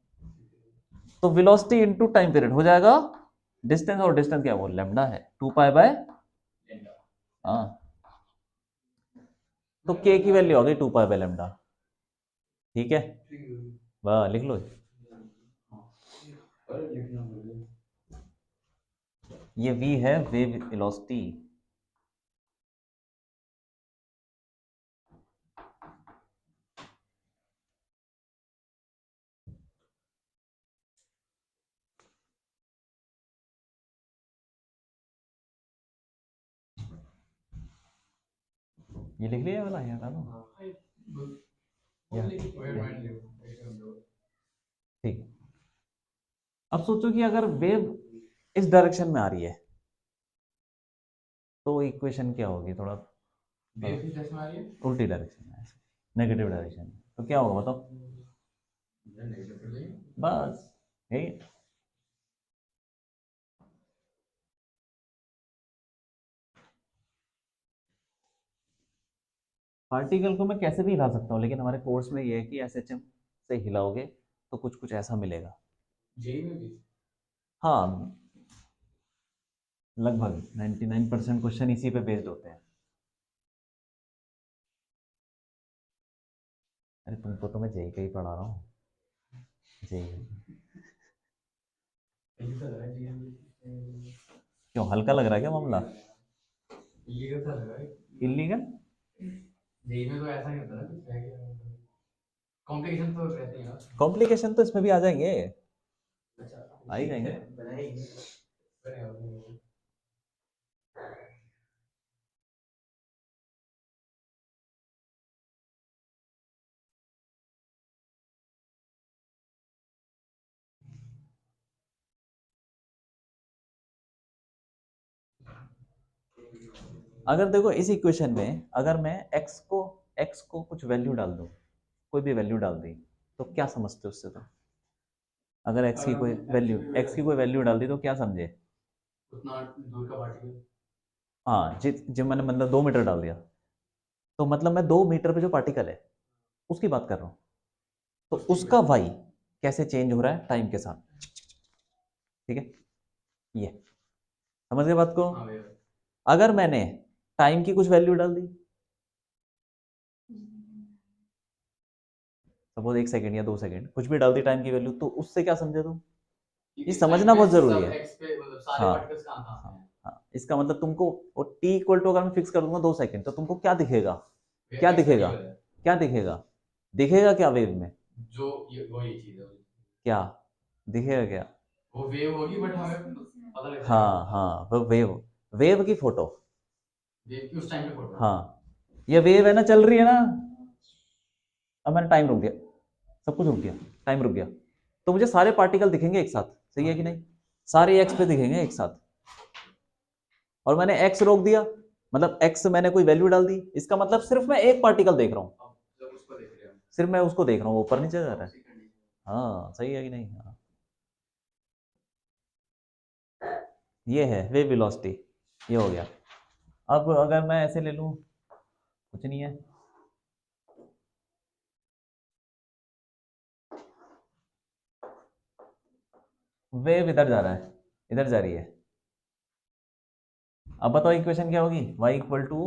तो वेलोसिटी इनटू टाइम पीरियड हो जाएगा डिस्टेंस, और डिस्टेंस क्या है वो लैम्डा है, 2π/। हाँ, तो k की वैल्यू आ गई 2π/λ। ठीक है, वाह लिख लो, ये v है वेव वेलोसिटी। ये लिख लिया वाला है ना? ठीक। अब सोचो कि अगर वेव इस डायरेक्शन में आ रही है तो इक्वेशन क्या होगी, थोड़ा उल्टी डायरेक्शन में, नेगेटिव डायरेक्शन में, तो क्या होगा बताओ? बस यही। पार्टिकल को मैं कैसे भी हिला सकता हूँ, लेकिन हमारे कोर्स में ये है कि एसएचएम से हिलाओगे तो कुछ कुछ ऐसा मिलेगा। हाँ, लगभग 99% क्वेश्चन इसी पे बेस्ड होते हैं। अरे तुमको तो मैं जेई का ही पढ़ा रहा हूँ, जेई। क्यों, हल्का लग रहा है क्या मामला? इलीगल जेई में तो ऐसा नहीं होता ना, कॉम्प्लिकेशन तो रहते हैं यार। कॉम्प्लिकेशन तो इसमें भी आ जाएंगे, आ ही जाएंगे। अगर देखो इस इक्वेशन में अगर मैं x को कुछ वैल्यू डाल दूं, कोई भी वैल्यू डाल दी, तो क्या समझते हो उससे? तो अगर x की कोई वैल्यू डाल दी तो क्या समझे? उतना दूर का पार्टिकल। हाँ, जो मैंने मतलब 2 मीटर डाल दिया, तो मतलब मैं 2 मीटर पे जो पार्टिकल है उसकी बात कर रहा हूँ, तो उसका y कैसे चेंज हो रहा है टाइम के साथ। ठीक है, ये समझ गए बात को? अगर मैंने टाइम की कुछ वैल्यू डाल दी, सपोज 1 सेकंड या 2 सेकंड, कुछ भी डाल दी टाइम की वैल्यू, तो उससे क्या समझे तुम? ये समझना बहुत जरूरी है। हाँ, हाँ, इसका मतलब तुमको t इक्वल टू अगर मैं फिक्स कर दूंगा 2 सेकंड, तो तुमको क्या दिखेगा, क्या दिखेगा, क्या दिखेगा, दिखेगा क्या वेव में, जो वो ये चीज है, क्या दिखेगा, क्या वो वेव होगी, बट हमें पता लग जाएगा। हाँ, वो वेव की फोटो, वेव की उस टाइम पे फोटो। हाँ, ये वेव है ना, चल रही है ना, अब मैंने टाइम रुक दिया, सब कुछ रुक गया, टाइम रुक गया, तो मुझे सारे पार्टिकल दिखेंगे एक साथ, सही है कि नहीं? सारे एक्स पे दिखेंगे एक साथ, और मैंने एक्स रोक दिया, मतलब एक्स मैंने कोई वैल्यू डाल दी, इसका मतलब सिर्फ मैं एक पार्टिकल देख रहा हूँ, सिर्फ मैं उसको देख रहा हूँ, वो ऊपर नीचे जा रहा है। उसी condition में। हाँ सही है कि नहीं? हाँ ये है वेव वेलोसिटी, ये हो गया। अब अगर मैं ऐसे ले लूँ, कुछ नहीं है, वेव इधर जा रहा है, इधर जा रही है। अब बताओ इक्वेशन क्या होगी? y equal to,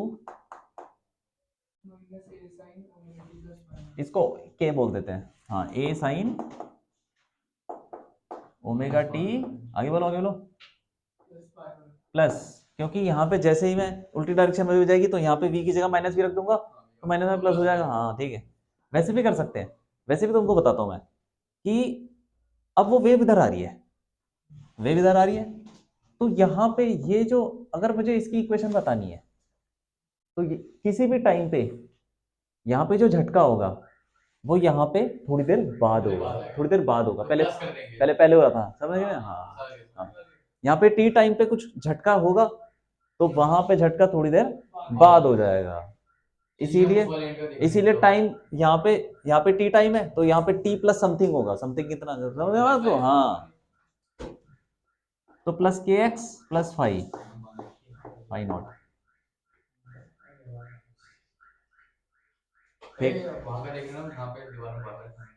minus a sine omega t plus pi. इसको k बोल देते हैं, हाँ a साइन ओमेगा टी, आगे बोलो आगे बोलो, प्लस पाई। प्लस, क्योंकि यहाँ पे जैसे ही मैं उल्टी डायरेक्शन में भी जाएगी तो यहाँ पे v की जगह माइनस भी रख दूंगा तो माइनस में प्लस हो जाएगा। हाँ ठीक है, वैसे भी कर सकते हैं। वैसे भी तुमको बताता हूँ मैं कि अब वो वेव इधर आ रही है, वेव इधर आ रही है, तो यहाँ पे ये जो, अगर मुझे इसकी इक्वेशन बतानी है तो ये किसी भी टाइम पे यहाँ पे जो झटका होगा वो यहाँ पे थोड़ी देर बाद होगा, थोड़ी देर बाद होगा, पहले Plus कर देंगे। पहले पहले हो रहा था, समझ गए? हाँ हाँ, यहाँ पे टी टाइम पे कुछ झटका होगा तो वहां पे झटका थोड़ी देर बाद हो जाएगा। इसीलिए टाइम यहाँ पे टी टाइम है तो यहाँ पे टी प्लस समथिंग होगा, समथिंग कितना, समझ रहे हो आपको? हाँ, तो plus k x plus phi not, ठीक। वहां का देखना, यहाँ पे दीवार में बात रखना है।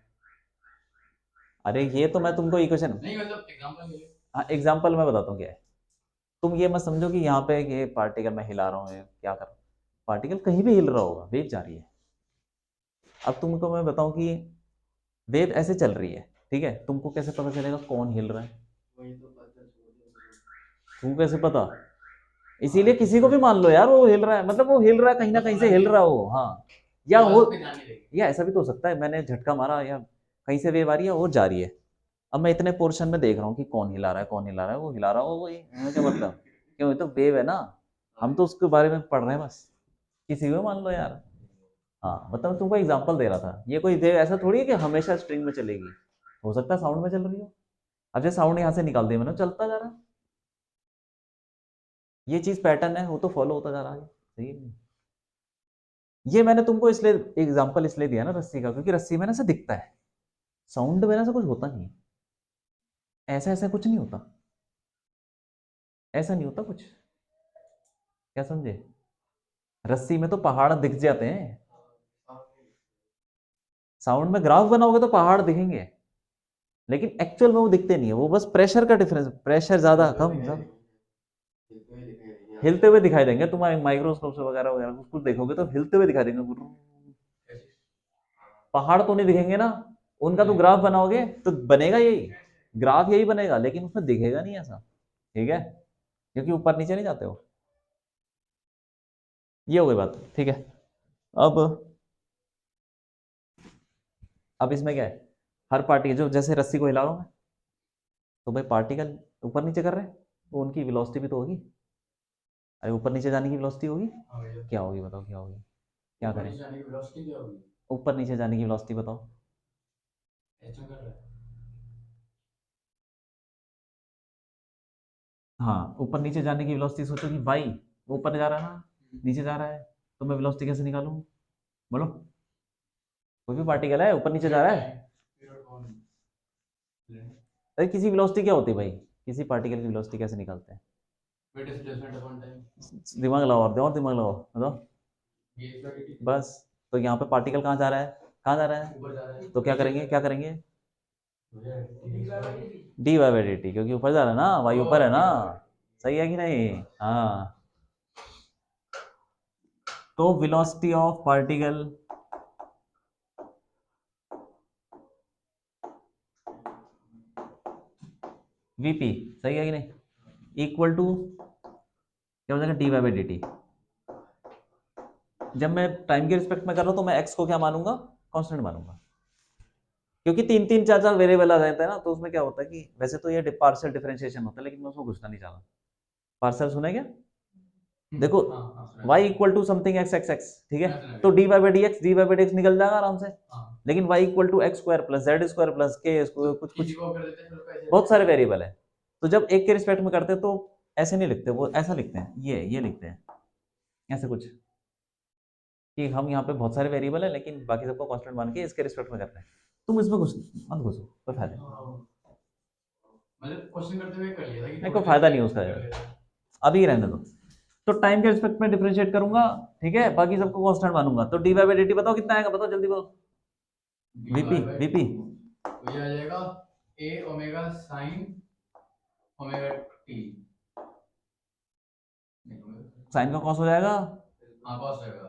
अरे ये तो मैं तुमको इक्वेशन, नहीं मतलब एग्जांपल ले लो। हाँ एग्जाम्पल मैं बताता हूँ क्या है। तुम ये मत समझो कि यहाँ पे ये पार्टिकल मैं हिला रहा हूँ, क्या कर रहा हूँ, पार्टिकल कहीं भी हिल रहा होगा, वेव जा रही है। अब तुमको मैं बताऊं कि वेव ऐसे चल रही है, ठीक है, तुमको कैसे पता चलेगा कौन हिल रहा है? वही तो पता छोड़ दो। तुमको कैसे पता? इसीलिए किसी को भी मान लो यार वो हिल रहा है, मतलब वो हिल रहा है, कहीं ना कहीं से हिल रहा हो। हाँ, या हो, बस पे ध्यान नहीं देंगे। या ऐसा भी तो हो सकता है मैंने झटका मारा या कहीं से वेव आ रही है और जा रही है, अब मैं इतने पोर्शन में देख रहा हूँ कि कौन हिला रहा है, कौन हिला रहा है, वो हिला रहा हो वही, क्या मतलब, क्यों, ये तो वेव है ना, हम तो उसके बारे में पढ़ रहे हैं बस, किसी को मान लो यार। हाँ मतलब मैं तुमको एग्जांपल दे रहा था, ये कोई वेव ऐसा थोड़ी है कि हमेशा स्ट्रिंग में चलेगी, हो सकता है साउंड में चल रही हो। अब जैसे साउंड यहाँ से निकाल दिया मैंने, चलता जा रहा है, ये चीज पैटर्न है, वो तो फॉलो होता जा रहा है, सही है? ये मैंने तुमको इसलिए एग्जांपल इसलिए दिया ना रस्सी का, क्योंकि रस्सी में ना ऐसा दिखता है, साउंड में ना ऐसा कुछ होता नहीं है, ऐसा ऐसा कुछ नहीं होता, ऐसा नहीं होता कुछ, क्या समझे? रस्सी में तो पहाड़ दिख जाते हैं, साउंड में ग्राफ बनाओगे तो पहाड़ दिखेंगे, लेकिन एक्चुअल में वो दिखते नहीं है, वो बस प्रेशर का डिफरेंस, प्रेशर ज्यादा कम सब हिलते हुए दिखाई देंगे, तुम माइक्रोस्कोप से वगैरह वगैरह कुछ देखोगे तो हिलते हुए दिखाई देंगे, पहाड़ तो नहीं दिखेंगे ना, उनका तो ग्राफ बनाओगे तो बनेगा यही, ग्राफ यही बनेगा, लेकिन उसमें दिखेगा नहीं ऐसा, ठीक है, क्योंकि ऊपर नीचे नहीं जाते हो। ये हो गई बात, ठीक है। अब इसमें क्या है, हर पार्टिकल जो, जैसे रस्सी को हिला रहा हूं मैं, तो भाई पार्टिकल ऊपर नीचे कर रहे हैं तो उनकी वेलोसिटी भी तो होगी, अरे ऊपर नीचे जाने की वेलोसिटी होगी, क्या होगी बताओ, क्या होगी, क्या करें? जाने की वेलोसिटी क्या होगी? ऊपर नीचे जाने की वेलोसिटी बताओ। ऐसा कर रहा है। हाँ, ऊपर नीचे जाने की वेलोसिटी सोचो कि भाई वो ऊपर जा रहा है ना, नीचे जा रहा है, तो मैं वेलोसिटी कैसे निकालूं? बोलो, कोई भी पार्टिकल है ऊपर नीचे जा रहा है, अरे किसी वेलोसिटी क्या होती है भाई, किसी पार्टिकल की वेलोसिटी कैसे निकालते हैं? Displacement upon time. दिमाग लगाओ, और दिमाग लगाओ, बताओ ये बस। तो यहाँ पे पार्टिकल कहाँ जा रहा है, कहाँ जा रहा है, ऊपर जा रहा है तो क्या करेंगे, क्या करेंगे? D d y by d t, क्योंकि ऊपर जा रहा है ना, वाई ऊपर है ना, सही है कि नहीं? हाँ, तो वेलोसिटी ऑफ पार्टिकल वीपी, सही है कि नहीं, इक्वल टू क्या हो जाएगा, d y by d t. जब मैं टाइम के रिस्पेक्ट में कर रहा हूं तो मैं एक्स को क्या मानूंगा, कांस्टेंट मानूंगा, क्योंकि तीन तीन चार चार वेरिएबल आ जाते हैं ना, तो उसमें क्या होता है कि वैसे तो ये पार्शियल डिफरेंशिएशन होता है, लेकिन मैं उसमें घुसना नहीं चाह रहा। पार्शियल सुना है क्या? देखो y equal to something x x x, ठीक है, तो d y by d x, d y by d x निकल जाएगा आराम से, लेकिन y equal to x square plus z square plus k square, कुछ कुछ बहुत सारे वेरिएबल है, तो जब एक के रिस्पेक्ट में करते हैं तो ऐसे नहीं लिखते, वो ऐसा लिखते हैं, ये लिखते हैं ऐसे कुछ, कि हम यहाँ पे बहुत सारे वेरिएबल है लेकिन बाकी सबको कांस्टेंट मान के इसके रिस्पेक्ट में कर रहे हैं। तुम इसमें कुछ मत घुसो, कोई फायदा नहीं। मतलब क्वेश्चन करते हुए कर लिया था कि नहीं, थोड़ी कोई फायदा देर नहीं उसका कर यार। लेते हैं। अभी ही रहने दो। तो टाइम के रिस्पेक्ट में डिफरेंशिएट करूंगा, ठीक है, बाकी सबको कांस्टेंट मानूंगा। तो डी बाई डी टी बताओ कितना आएगा, बताओ जल्दी बताओ। वीपी वीपी तो ये आ जाएगा a omega sin omega t। Sine का कॉस हो जाएगा हाँ कॉस रहेगा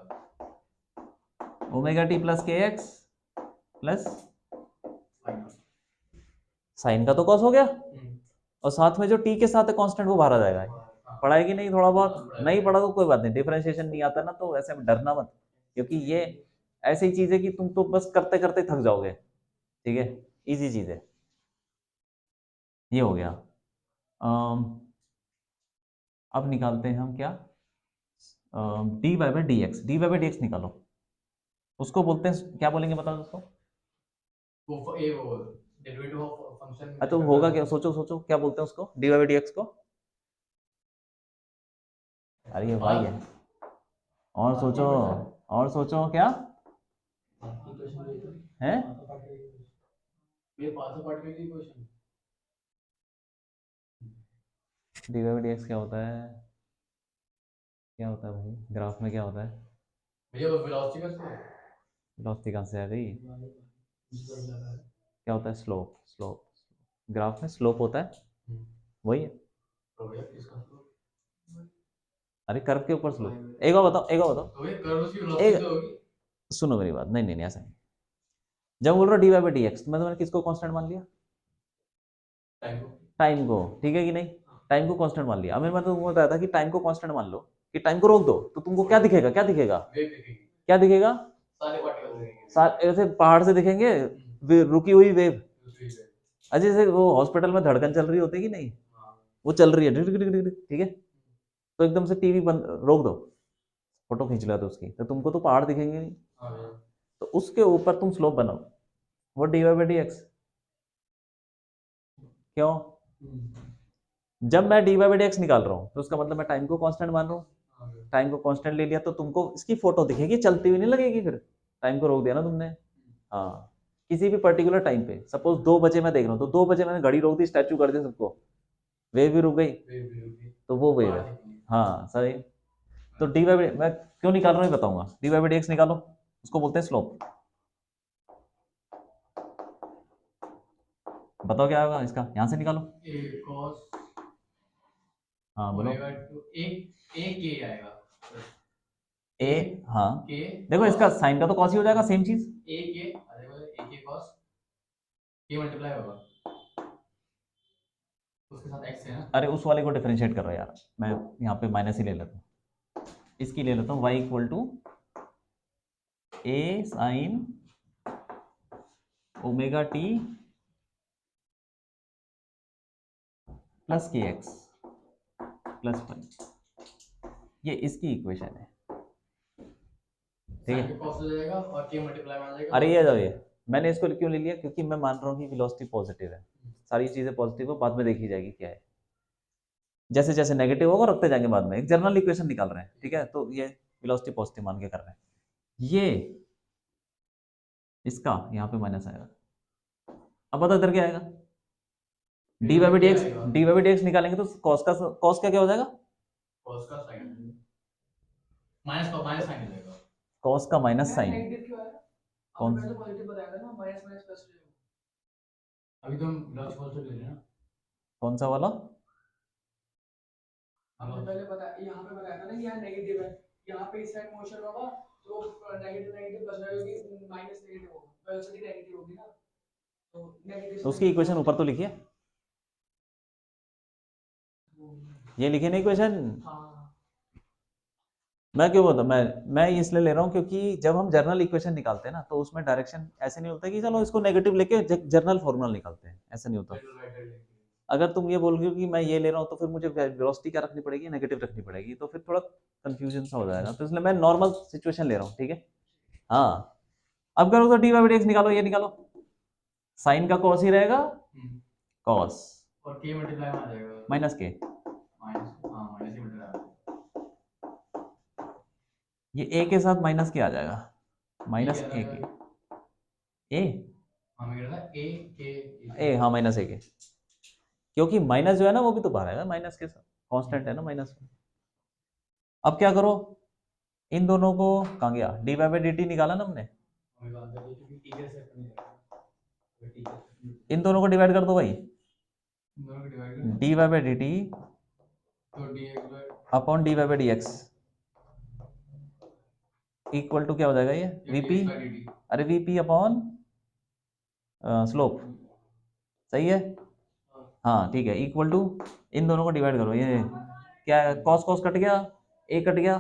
omega t plus k x plus final. Sine का तो कॉस हो गया, और साथ में जो टी के साथ है कांस्टेंट वो बाहर आ जाएगा। पढ़ा है कि नहीं? थोड़ा बहुत नहीं पढ़ा तो कोई बात नहीं, डिफरेंशिएशन नहीं आता ना तो ऐसे में डरना मत, क्योंकि ये ऐसी चीज है कि तुम तो बस करते करते थक जाओगे, ठीक है, इजी चीज है। ये हो गया। अब निकालते हैं हम क्या, d y by d x. D y by d x निकालो, उसको बोलते हैं क्या बोलेंगे बताओ दोस्तों। वो डेरिवेटिव ऑफ फंक्शन। तो होगा क्या, सोचो सोचो क्या बोलते हैं उसको, d y by d x को। अरे ये भाई है, और सोचो, और सोचो क्या है। ये पार्ट पार्ट की question. D y by d x क्या होता है, क्या होता है भाई, ग्राफ में क्या होता है। भैया वो वेलोसिटी का वेलोसिटी कहाँ से आ गई, क्या होता है, स्लोप। स्लोप ग्राफ में स्लोप होता है, वही है। तो भैया किसका अरे कर्व के ऊपर स्लोप। एक बार बताओ, एक बार बताओ, तो ये कर्व की वेलोसिटी तो होगी। सुनो मेरी बात, नहीं नहीं नहीं ऐसा नहीं। जब बोल रहा d y by d x, मैंने किसको कांस्टेंट मान लिया, टाइम को। टाइम को, ठीक है कि नहीं, टाइम को कांस्टेंट मान लिया। अब मैं तुमको बताया था कि टाइम को कांस्टेंट मान लो, कि टाइम को रोक दो तो तुमको क्या दिखेगा, क्या दिखेगा, वेव दिखेगी, क्या दिखेगा, सारे पार्टिकल दिखेंगे, ऐसे पहाड़ से दिखेंगे, रुकी हुई वेव। दूसरी वेव। अजय से वो हॉस्पिटल में धड़कन चल रही होती है कि नहीं, हाँ वो चल रही है डिग डिग डिग डिग, ठीक है, तो एकदम से टीवी बंद रोक दो, फोटो खींच लो तो उसकी, तो तुमको तो पहाड़ दिखेंगे नहीं। हाँ भैया। तो उसके ऊपर तुम स्लोप बनाओ, वो d y by d x. क्यों, जब मैं d y by d x निकाल रहा हूँ तो उसका मतलब मैं टाइम को कांस्टेंट मान रहा हूँ, हाँ भैया। टाइम को कांस्टेंट ले लिया तो तुमको इसकी फोटो दिखेगी, चलती हुई नहीं लगेगी, फिर टाइम को रोक दिया ना तुमने। हाँ, किसी भी पर्टिकुलर टाइम पे, सपोज 2 बजे मैं देख रहा हूँ, तो 2 बजे मैंने घड़ी रोक दी, स्टैचू कर दिया सबको, वेव भी रुक गई, वेव भी होगी। तो वो वेव पहाड़ है। दिखेंगे। हाँ सही। तो डी वाई मैं क्यों निकाल रहा हूँ ये बताऊंगा। D y by d x निकालो, उसको बोलते हैं स्लोप। बताओ क्या होगा इसका, यहां से निकालो। ए cos हाँ बोलो। ओमेगा टू ए के आएगा। ए, हाँ के देखो इसका साइन का तो कॉस ही हो जाएगा, सेम चीज। ए के आ जाएगा, ए के cos के मल्टीप्लाई होगा उसके साथ x है ना। अरे उस वाले को डिफरेंशिएट करो यार, मैं यहाँ पे माइनस ही ले लेता हूँ, इसकी ले लेता हूँ y equal to A sine omega t plus k x plus 1, ये इसकी इक्वेशन है, ठीक है। cos हो जाएगा और के मल्टीप्लाई में आ जाएगा। अरे ये जाओ, ये मैंने इसको क्यों ले लिया, क्योंकि मैं मान रहा हूँ कि वेलोसिटी पॉजिटिव है, सारी चीजें पॉजिटिव है, बाद में देखी जाएगी क्या है, जैसे जैसे नेगेटिव होगा रखते जाएंगे बाद में। एक जनरल इक्वेशन निकाल रहे हैं, ठीक है, तो ये वेलोसिटी पॉजिटिव मान के कर रहे हैं। ये इसका यहाँ पे माइनस आएगा। अब बताओ इधर क्या आएगा, d y by d x. D y by d x निकालेंगे तो कॉस का, कॉस का क्या हो जाएगा, cos का साइन माइनस साइन हो जाएगा। कॉस का माइनस साइन। नेगेटिव क्यों है? कौन मैंने तो पॉजिटिव बताया था ना, माइनस माइनस प्लस हो जाएगा। अभी तो हम लॉजिक पॉजिटिव ले रहे हैं ना। कौन सा वाला, हमने पहले यहाँ पे बताया था ना कि यहाँ नेगेटिव है, यहाँ पे इस साइड मोशन होगा तो नेगेटिव नेगेटिव प्लस हो जाएगी, माइनस नेगेटिव होगा, वेलोसिटी नेगेटिव होगी ना, तो नेगेटिव तो उसकी इक्वेशन ऊपर तो लिखिए, ये लिखिए ना इक्वेशन। हाँ मैं क्यों बोलता हूँ, मैं इसलिए ले रहा हूँ क्योंकि जब हम जर्नल इक्वेशन निकालते हैं ना तो उसमें डायरेक्शन ऐसे नहीं होता कि चलो इसको नेगेटिव लेके जर्नल फॉर्मूला निकालते हैं, ऐसा नहीं होता। अगर तुम ये बोल रहे हो कि मैं ये ले रहा हूँ तो फिर मुझे वेलोसिटी क्या रखनी पड़ेगी, नेगेटिव रखनी पड़ेगी, तो फिर थोड़ा कंफ्यूजन सा हो जाएगा, तो इसलिए मैं नॉर्मल सिचुएशन ले रहा हूँ, ठीक है। हाँ, अब करो तो d y by d x निकालो, ये निकालो, साइन का कॉस ही रहेगा, कॉस और के मल्टीप्लाई में आ जाएगा माइनस के, माइनस। हाँ माइनस के मल्टीप्लाई। ये ए के साथ माइनस क्या आ जाएगा, माइनस कह ए रहा के, ए हाँ मैं कह रहा था ए हाँ माइनस ए के, क्योंकि माइनस जो है ना वो भी तो बाहर आएगा माइनस के साथ, कांस्टेंट है ना माइनस में। अब क्या करो, इन दोनों को कहाँ गया, डी बाई डी टी निकाला ना हमने, हमें बात है क्योंकि टीचर से अपने इन दोनों को डिवाइड कर दो भाई, दोनों को डिवाइड कर डी बाई डी टी तो dx by upon d by d x equal to क्या हो जाएगा ये वीपी, dx by dt अरे वीपी अपॉन स्लोप, सही है, हाँ ठीक है, इक्वल टू इन दोनों को डिवाइड करो, ये क्या है, कॉस कॉस कट गया, ए कट गया,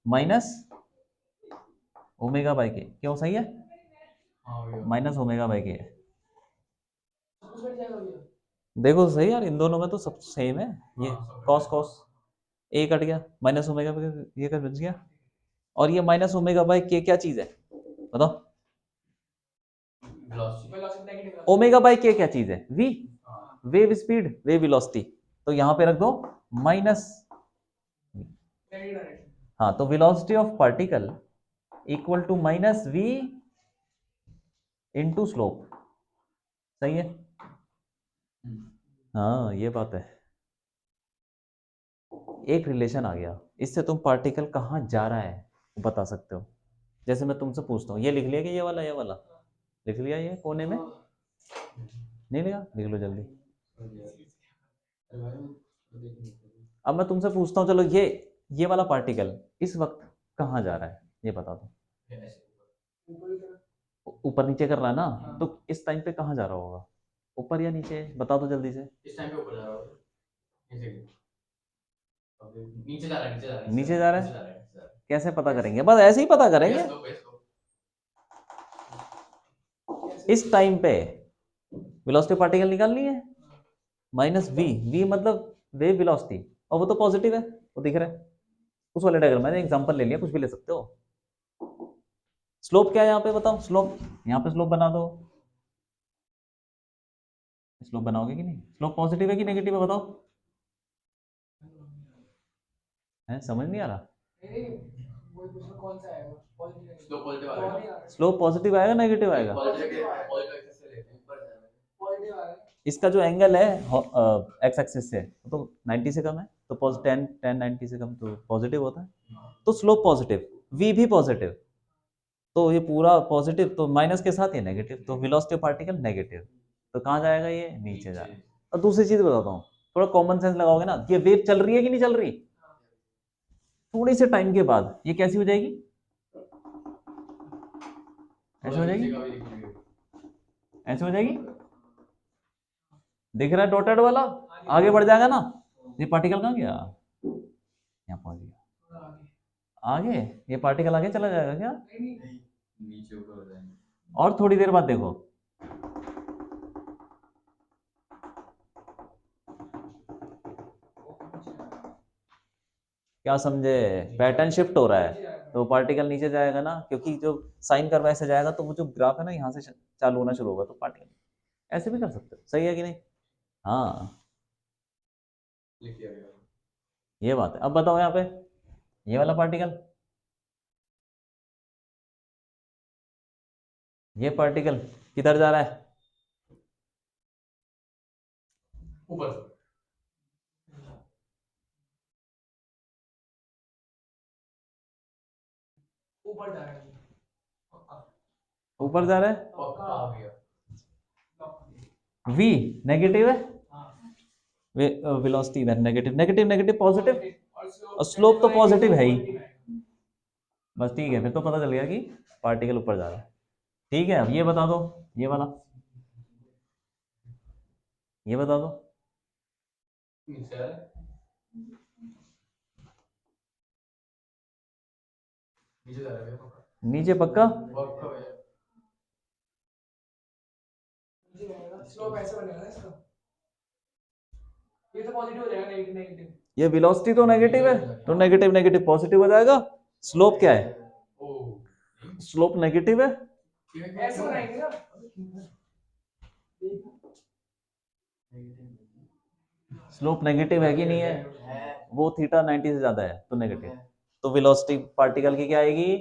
माइनस ओमेगा बाई के, क्यों सही है, हाँ भैया माइनस ओमेगा बाई के, कुछ बैठ जाएगा भैया। देखो तो सही यार, इन दोनों में तो सब सेम है, ये हाँ, सब कॉस कॉस ए कट गया, माइनस ओमेगा ये कट बच गया, और ये माइनस ओमेगा बाई के क्या चीज है बताओ, velocity velocity negative omega by के क्या चीज है, वी, हाँ वेव स्पीड, वेव वेलोसिटी, तो यहां पे रख दो माइनस, नेगेटिव डायरेक्शन। हाँ तो velocity of particle equal to minus v into slope, सही है, हाँ ये बात है, एक रिलेशन आ गया, इससे तुम पार्टिकल कहाँ जा रहा है वो बता सकते हो। जैसे मैं तुमसे पूछता हूँ, ये लिख लिया कि ये वाला लिख लिया, ये कोने में नहीं लिखा, लिख लो जल्दी। अरे भाई वो देखिए अब मैं तुमसे पूछता हूँ, चलो ये वाला पार्टिकल इस वक्त कहाँ जा रहा है ये बता दो, ऊपर की तरफ ऊपर नीचे कर रहा है ना, तो इस टाइम पे कहाँ जा रहा होगा, ऊपर या नीचे, बता दो जल्दी से। इस टाइम पे ऊपर जा रहा है नीचे नीचे जा रहा है नीचे जा रहा है नीचे जा रहा है? नीचे जा रहा है नीचे जा रहा है कैसे पता करेंगे, बस ऐसे ही पता करेंगे, बेस लो कैसे इस टाइम पे वेलोसिटी पार्टिकल निकालनी है, माइनस वी, वी मतलब वेव वेलोसिटी, और वो तो पॉजिटिव है, वो दिख रहा है उस वाले डायग्राम, मैंने एग्जांपल ले लिया, कुछ भी ले सकते हो। स्लोप क्या है यहाँ पे बताओ, स्लोप यहाँ पे स्लोप बना दो, स्लोप बनाओगे कि नहीं, स्लोप पॉजिटिव है कि नेगेटिव है बताओ, है समझ नहीं आ रहा, नहीं वो उसमें कौन सा आएगा पॉजिटिव स्लो पॉजिटिव आ रहा है स्लोप पॉजिटिव आएगा नेगेटिव आएगा, पॉजिटिव एक्सेस से लेते हैं ऊपर जा रहा है पॉजिटिव आ रहा है। इसका जो एंगल है एक्स एक्सिस से तो 90 से कम है, तो 10 90 से कम तो पॉजिटिव होता है, तो स्लोप पॉजिटिव, वी भी पॉजिटिव, तो ये पूरा पॉजिटिव, तो माइनस के साथ ये नेगेटिव, तो वेलोसिटी ऑफ पार्टिकल नेगेटिव, तो कहाँ जाएगा ये नीचे जा रहा है। और दूसरी चीज बताता हूँ, थोड़ा कॉमन सेंस लगाओगे ना, ये वेव चल रही है कि नहीं चल रही, थोड़ी से टाइम के बाद ये कैसी हो जाएगी, ऐसे हो जाएगी, ऐसे हो जाएगी, दिख रहा है डॉटेड वाला, आगे बढ़ जाएगा ना, ये पार्टिकल कहाँ गया, यहाँ पहुंच गया, थोड़ा आगे आगे, ये पार्टिकल आगे चला जाएगा क्या, नहीं नीचे ऊपर हो जाएंगे और थोड़ी देर बाद देखो, क्या समझे, पैटर्न शिफ्ट हो रहा है, तो पार्टिकल नीचे जाएगा ना, क्योंकि जो साइन कर्व ऐसे जाएगा, तो वो जो ग्राफ है ना यहाँ से चालू होना शुरू होगा, तो पार्टिकल ऐसे भी कर सकते हो, सही है कि नहीं, हाँ लिख दिया गया ये बात है। अब बताओ यहाँ पे ये वाला पार्टिकल, ये पार्टिकल किधर जा रहा है, ऊपर ऊपर जा रहा है ऊपर जा रहा है, पक्का आ गया वी नेगेटिव है, हाँ वेलोसिटी इधर नेगेटिव, नेगेटिव नेगेटिव पॉजिटिव, और और slope तो positive है ही। positive है। बस ठीक है, फिर तो पता चल गया कि पार्टिकल ऊपर जा रहा है। ठीक है, अब ये बता दो, ये वाला ये बता दो, नीचे आ रहा है नीचे जा रहा है पक्का नीचे पक्का, पक्का भैया नीचे जाएगा स्लोप ऐसे बनेगा ना इसका, ये तो पॉजिटिव हो जाएगा नेगेटिव नेगेटिव ये वेलोसिटी तो नेगेटिव है, तो नेगेटिव नेगेटिव पॉजिटिव हो जाएगा, स्लोप क्या है, ओ स्लोप नेगेटिव है, ऐसे बनाएंगे ना स्लोप नेगेटिव है कि नहीं है, है वो थीटा 90 से ज्यादा है तो नेगेटिव, तो वेलोसिटी पार्टिकल की क्या आएगी?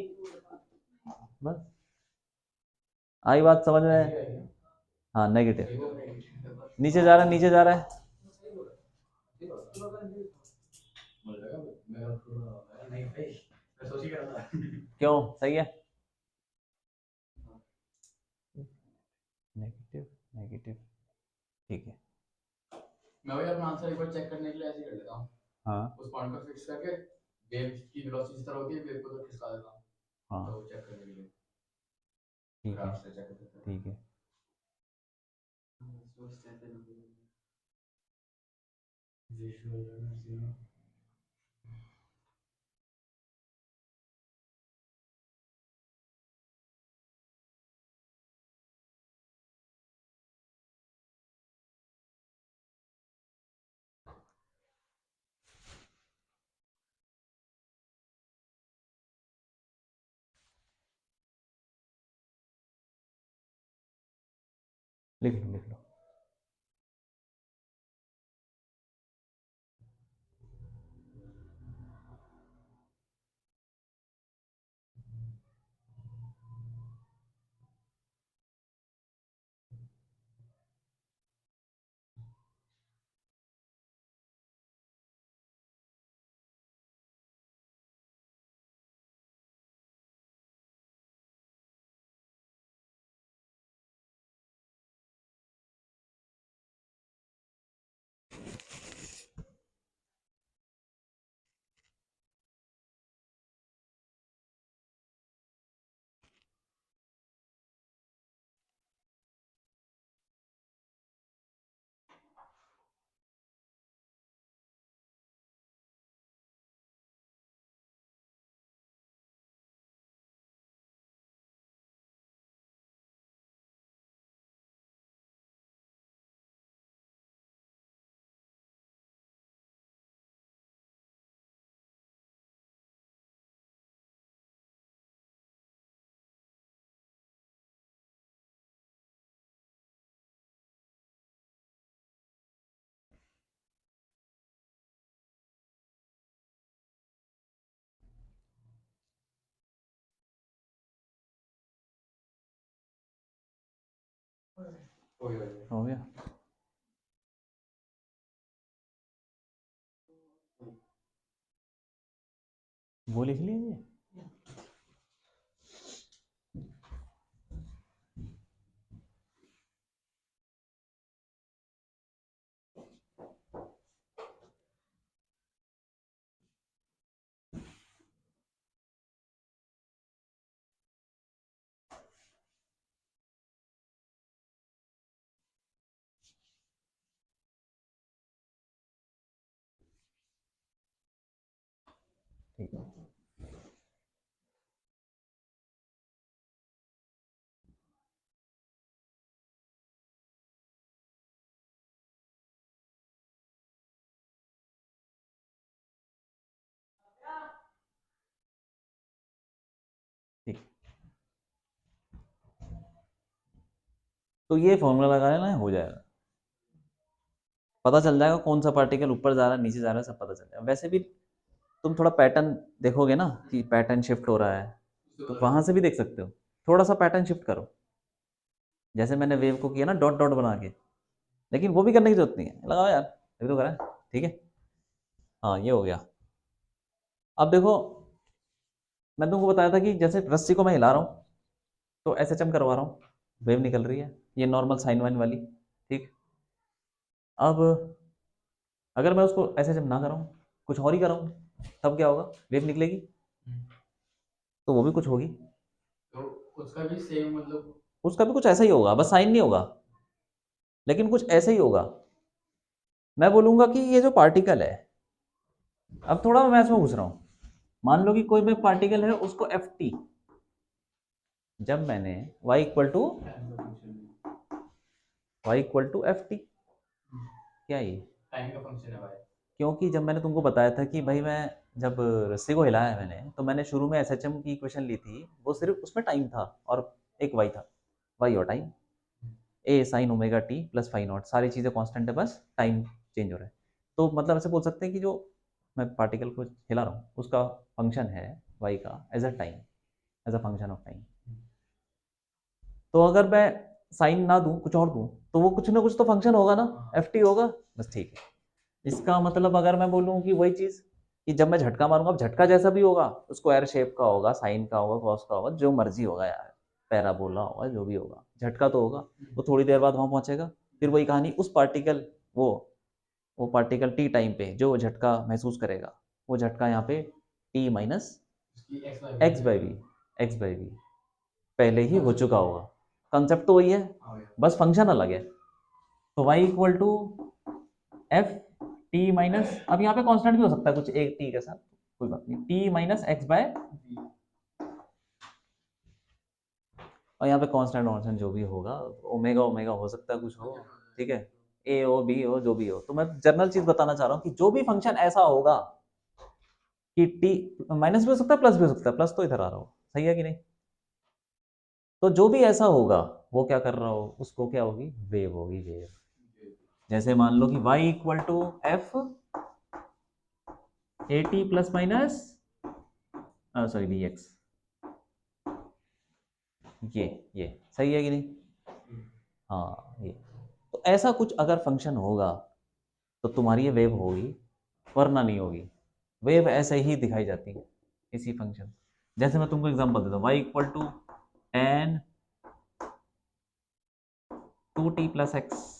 बस आई बात समझ में? हाँ नेगेटिव, नीचे जा रहा है, नीचे जा रहा है। नहीं भाई, मैं सोच ही कर रहा था। क्यों? सही है। नेगेटिव नेगेटिव, ठीक है। मैं वही अपना आंसर एक बार चेक करने के लिए ऐसे ही कर लेता हूँ। हाँ उस पॉइंट को फिक्स करके वेव की वेलोसिटी जिस तरह होती है वेव को तो खिसका देता हूँ, हाँ तो चेक करने के लिए ठीक है ग्राफ से चेक कर देता हूँ। ठीक है। विजुअल लिख लो लिख लो। हो गया। वो लिख लीजिए। ठीक है। ठीक, तो ये फॉर्मूला लगा लेना, हो जाएगा। पता चल जाएगा कौन सा पार्टिकल ऊपर जा रहा है नीचे जा रहा है, सब पता चल जाएगा। वैसे भी तुम थोड़ा पैटर्न देखोगे ना कि पैटर्न शिफ्ट हो रहा है, तो वहां से भी देख सकते हो। थोड़ा सा पैटर्न शिफ्ट करो, जैसे मैंने वेव को किया ना डॉट डॉट बना के, लेकिन वो भी करने की जरूरत नहीं है, लगाओ यार, अभी तो करा है। ठीक है, हाँ ये हो गया। अब देखो, मैं तुमको बताया था कि जैसे रस्सी को मैं हिला रहा हूँ तो एसएचएम करवा रहा हूँ, वेव निकल रही है, ये नॉर्मल साइन वाइन वाली। ठीक, अब अगर मैं उसको एसएचएम ना कराऊँ, कुछ और ही कराऊँ, तब क्या होगा? वेव निकलेगी तो वो भी कुछ होगी, तो उसका भी सेम मतलब उसका भी कुछ ऐसा ही होगा, बस साइन नहीं होगा, लेकिन कुछ ऐसा ही होगा। मैं बोलूंगा कि ये जो पार्टिकल है, अब थोड़ा मैं इसमें घुस रहा हूँ, मान लो कि कोई भी पार्टिकल है, उसको एफ टी, जब मैंने y equal to f t, क्या ये? टाइम का फंक्शन है भाई। क्योंकि जब मैंने तुमको बताया था कि भाई मैं जब रस्सी को हिलाया मैंने, तो मैंने शुरू में एस एच एम की इक्वेशन ली थी, वो सिर्फ उसमें टाइम था और एक वाई था, वाई और time, a sine omega t plus phi naught, सारी चीज़ें कांस्टेंट है, बस टाइम चेंज हो रहा है। तो मतलब ऐसे बोल सकते हैं कि जो मैं पार्टिकल को हिला रहा हूँ, उसका फंक्शन है y का as a time, as a function of time. तो अगर मैं साइन ना दूं, कुछ और दूं, तो वो कुछ ना कुछ तो फंक्शन होगा ना, ft होगा, बस ठीक है। इसका मतलब अगर मैं बोलूं कि वही चीज कि जब मैं झटका मारूंगा, अब झटका जैसा भी होगा, स्क्वायर शेप का होगा, साइन का होगा, कॉस का होगा, जो मर्जी होगा यार, पैराबोला होगा, जो भी होगा, झटका तो होगा। वो थोड़ी देर बाद वहां पहुंचेगा, फिर वही कहानी, उस पार्टिकल वो पार्टिकल टी टाइम पे जो झटका महसूस करेगा, वो झटका यहाँ पे t minus x by v पहले ही हो चुका होगा। कंसेप्ट तो वही है, बस फंक्शन अलग है। तो y equal to f t minus, अब यहाँ पे कांस्टेंट भी हो सकता है कुछ एक टी के साथ, कोई बात नहीं, टी माइनस एक्स बाय, और यहाँ पे कांस्टेंट जो भी होगा, ओमेगा ओमेगा हो सकता है कुछ हो, ठीक है, ए हो बी हो जो भी हो। तो मैं जनरल चीज बताना चाह रहा हूँ कि जो भी फंक्शन ऐसा होगा कि टी माइनस भी हो सकता है, प्लस भी हो सकता है, प्लस तो इधर आ रहा हो, सही है कि नहीं। तो जो भी ऐसा होगा वो क्या कर रहा हो, उसको क्या होगी, वेव होगी, वेव। जैसे मान लो कि y equal to f a t plus minus sorry b x, ये सही है कि नहीं। हाँ ये, तो ऐसा कुछ अगर फंक्शन होगा तो तुम्हारी ये वेव होगी, वरना नहीं होगी। वेव ऐसे ही दिखाई जाती है इसी फंक्शन। जैसे मैं तुमको एग्जांपल देता हूँ, y equal to tan 2t plus x,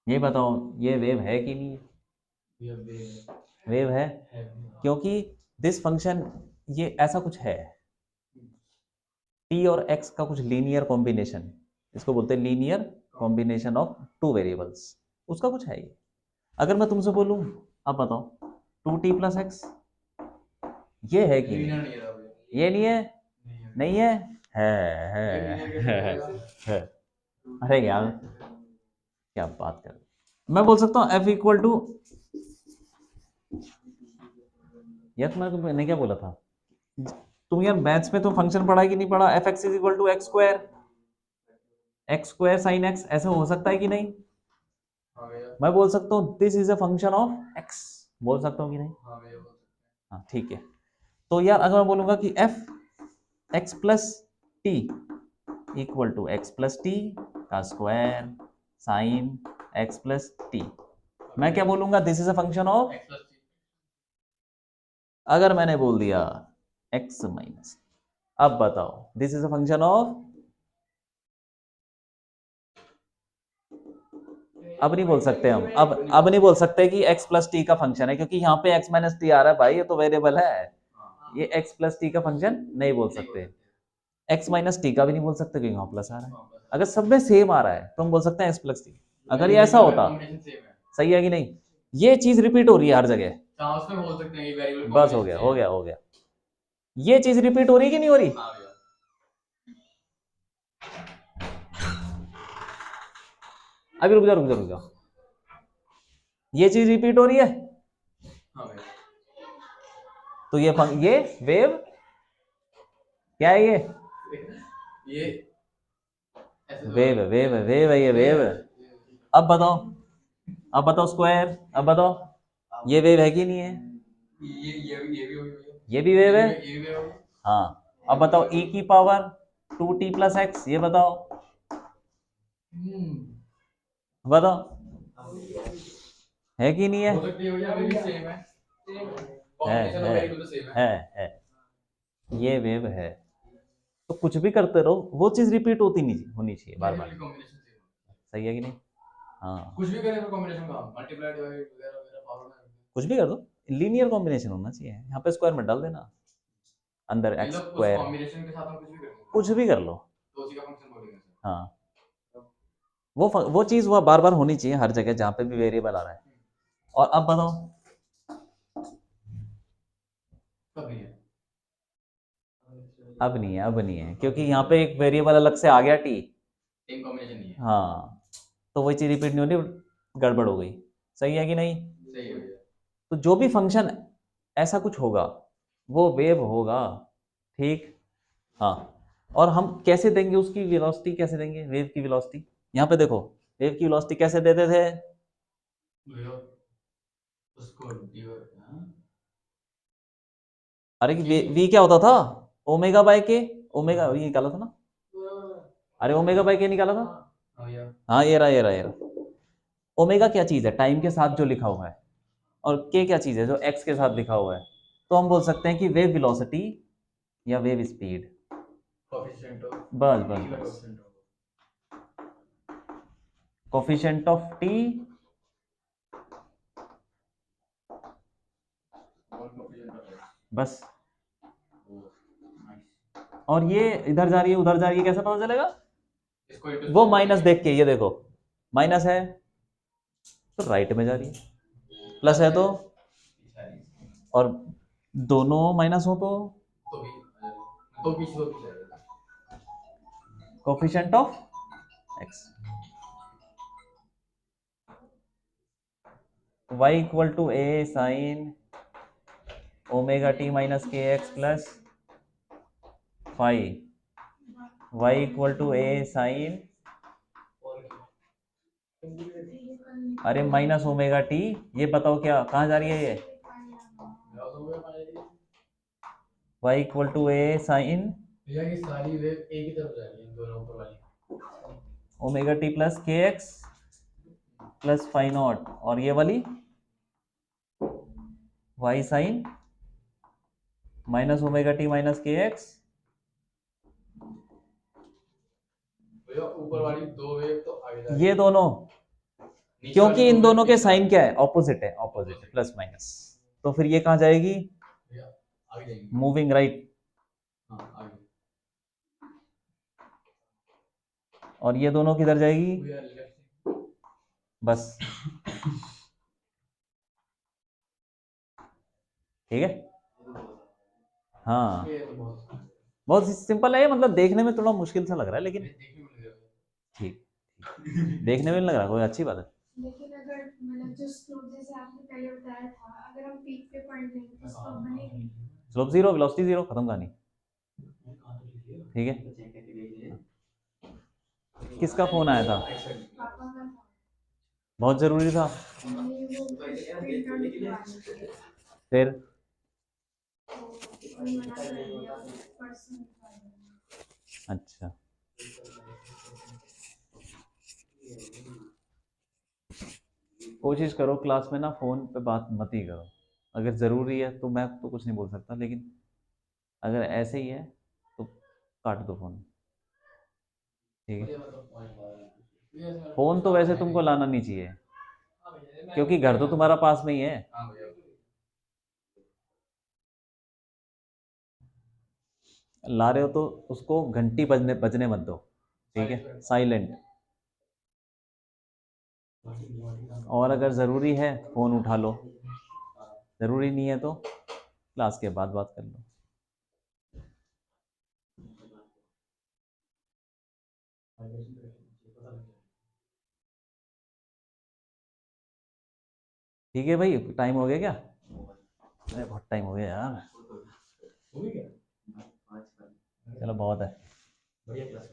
ये बताओ ये वेव है कि नहीं है? वेव है, क्योंकि दिस फंक्शन ये ऐसा कुछ है, t और x का कुछ लीनियर कॉम्बिनेशन, इसको बोलते हैं linear combination of two variables, उसका कुछ है ये। अगर मैं तुमसे बोलूं, अब बताओ 2t प्लस एक्स, ये है कि नहीं? ये नहीं है, नहीं है, है। अरे यार क्या बात कर, मैं बोल सकता हूँ f इक्वल टू, यार मैंने क्या बोला था, तुम यार मैथ्स में तुम फंक्शन पढ़ा कि नहीं पढ़ा, f x is equal to x square sine x, ऐसे हो सकता है कि नहीं। मैं बोल सकता हूँ this is a function of x, बोल सकता हूँ कि नहीं। हाँ ठीक है। तो यार अगर मैं बोलूंगा कि F X plus T equal to X plus T का square sine X plus T, मैं क्या बोलूंगा, this is a function of, अगर मैंने बोल दिया x माइनस, अब बताओ this is a function of, अब नहीं बोल सकते हम, अब नहीं बोल सकते कि x प्लस टी का फंक्शन है, क्योंकि यहाँ पे x माइनस टी आ रहा है भाई, ये तो वेरिएबल है, ये x प्लस टी का फंक्शन नहीं बोल सकते। x माइनस टी का भी नहीं बोल सकते क्योंकि यहाँ प्लस आ रहा है। अगर सब में सेम आ रहा है तो हम बोल सकते हैं x प्लस टी, अगर ये ऐसा होता, सही है कि नहीं। ये चीज रिपीट हो रही है हर जगह, बोल सकते हैं ये वेरिएबल बस हो गया हो गया हो गया, ये चीज रिपीट हो रही कि नहीं हो रही। अभी रुक जाओ, ये चीज रिपीट हो रही है, तो ये वेव क्या है, ये वेव है, ये वेव है। अब बताओ स्क्वायर, अब बताओ ये वेव है कि नहीं है, ये भी वेव है। हाँ अब बताओ e की पावर 2t प्लस एक्स, ये बताओ है कि नहीं है, है ये वेव है। तो कुछ भी करते रहो, वो चीज रिपीट होती नहीं होनी चाहिए बार बार, सही है कि नहीं। हाँ कुछ भी करें कॉम्बिनेशन का, मल्टीप्लाई डिवाइड वगैरह वगैरह पावर में कुछ भी कर दो, लीनियर कॉम्बिनेशन होना चाहिए, यहाँ पे स्क्वायर में डाल देना, अंदर एक्स मतलब उस स्क्वायर, कॉम्बिनेशन के साथ हम कुछ भी कर लो, तो उसी का फंक्शन बोलेंगे सर। हाँ वो चीज वो बार बार होनी चाहिए हर जगह जहाँ पे भी वेरिएबल आ रहा है। और अब बताओ, कब नहीं है, अब नहीं है क्योंकि यहाँ पे एक वेरिएबल अलग से आ गया टी, सेम कॉम्बिनेशन नहीं है। हाँ तो वही चीज रिपीट नहीं होनी, गड़बड़ हो गई, सही है कि नहीं। सही है भैया। तो जो भी फंक्शन ऐसा कुछ होगा वो वेव होगा, ठीक। हाँ और हम कैसे देंगे उसकी वेलोसिटी, कैसे देंगे वेव की वेलोसिटी, यहाँ पे देखो वेव की वेलोसिटी कैसे देते थे, उसको अरे v क्या होता था, ओमेगा बाय के, ओमेगा ये निकाला था ना, अरे ओमेगा बाय के निकाला था, हाँ ये रहा ये रहा ये रहा। ओमेगा क्या चीज है, टाइम के साथ जो लिखा हुआ है, और के क्या चीज है जो एक्स के साथ लिखा हुआ है। तो हम बोल सकते हैं कि वेव वेलोसिटी या वेव स्पीड, कोएफिशिएंट ऑफ बस बस बस, कोफिशिएंट ऑफ टी बस। और ये इधर जा रही है उधर जा रही है, कैसे पता चलेगा? वो माइनस देख के, ये देखो माइनस है तो राइट में जा रही है, प्लस है तो, और दोनों माइनस हो तो coefficient of X, y equal to A sine omega T minus के x plus five, y equal to A sine, अरे माइनस ओमेगा टी, ये बताओ क्या कहाँ जा रही है ये, y equal to A sine भैया ये सारी वेव एक ही तरफ जा रही है, दोनों ऊपर वाली omega t plus k x plus five naught, और ये वाली y sine minus omega T minus के एक्स, भैया ऊपर वाली दो वेव तो आगे जा रही ये है, दोनों, नीचे क्योंकि वाली इन दो दोनों वेव के पीछे साइन क्या है, ऑपोजिट है, ऑपोजिट है, प्लस माइनस, तो फिर ये कहाँ जाएगी, भैया आगे जाएंगे, मूविंग राइट, हाँ आगे और ये दोनों किधर जाएगी, भैया लेफ्ट बस ठीक है। हाँ ये तो बहुत बहुत सिंपल है ये, मतलब देखने में थोड़ा मुश्किल सा लग रहा है लेकिन देखने में लग रहा है ठीक, देखने में नहीं लग रहा, कोई अच्छी बात है। लेकिन अगर मतलब जो स्लोप जैसे आपने पहले बताया था, अगर हम पीक पे पॉइंट लेंगे तो स्लोप बनेगी। स्लोप जीरो, वेलोसिटी जीरो, खत्म कहानी, ठीक है। चेक करके देख लीजिए। किसका फोन आया था, पापा का था, बहुत जरूरी था, ये वो प्रिंट आउट निकलवानी थी, फिर तो कोई मना कर दिया, परसों निकलवा देंगे। अच्छा कोशिश करो क्लास में ना फोन पे बात मत ही करो, अगर ज़रूरी है तो मैं तो कुछ नहीं बोल सकता, लेकिन अगर ऐसे ही है तो काट दो फोन, ठीक है। फोन तो वैसे तुमको लाना नहीं चाहिए क्योंकि घर तो तुम्हारा पास में ही है, हाँ भैया ला रहे हो तो उसको घंटी बजने बजने मत दो, ठीक है, साइलेंट। और अगर ज़रूरी है फ़ोन उठा लो, ज़रूरी नहीं है तो क्लास के बाद बात कर लो। ठीक है भाई, टाइम हो गया क्या? अरे बहुत टाइम हो गया यार, हो गया चलो बहुत है। बढ़िया क्लास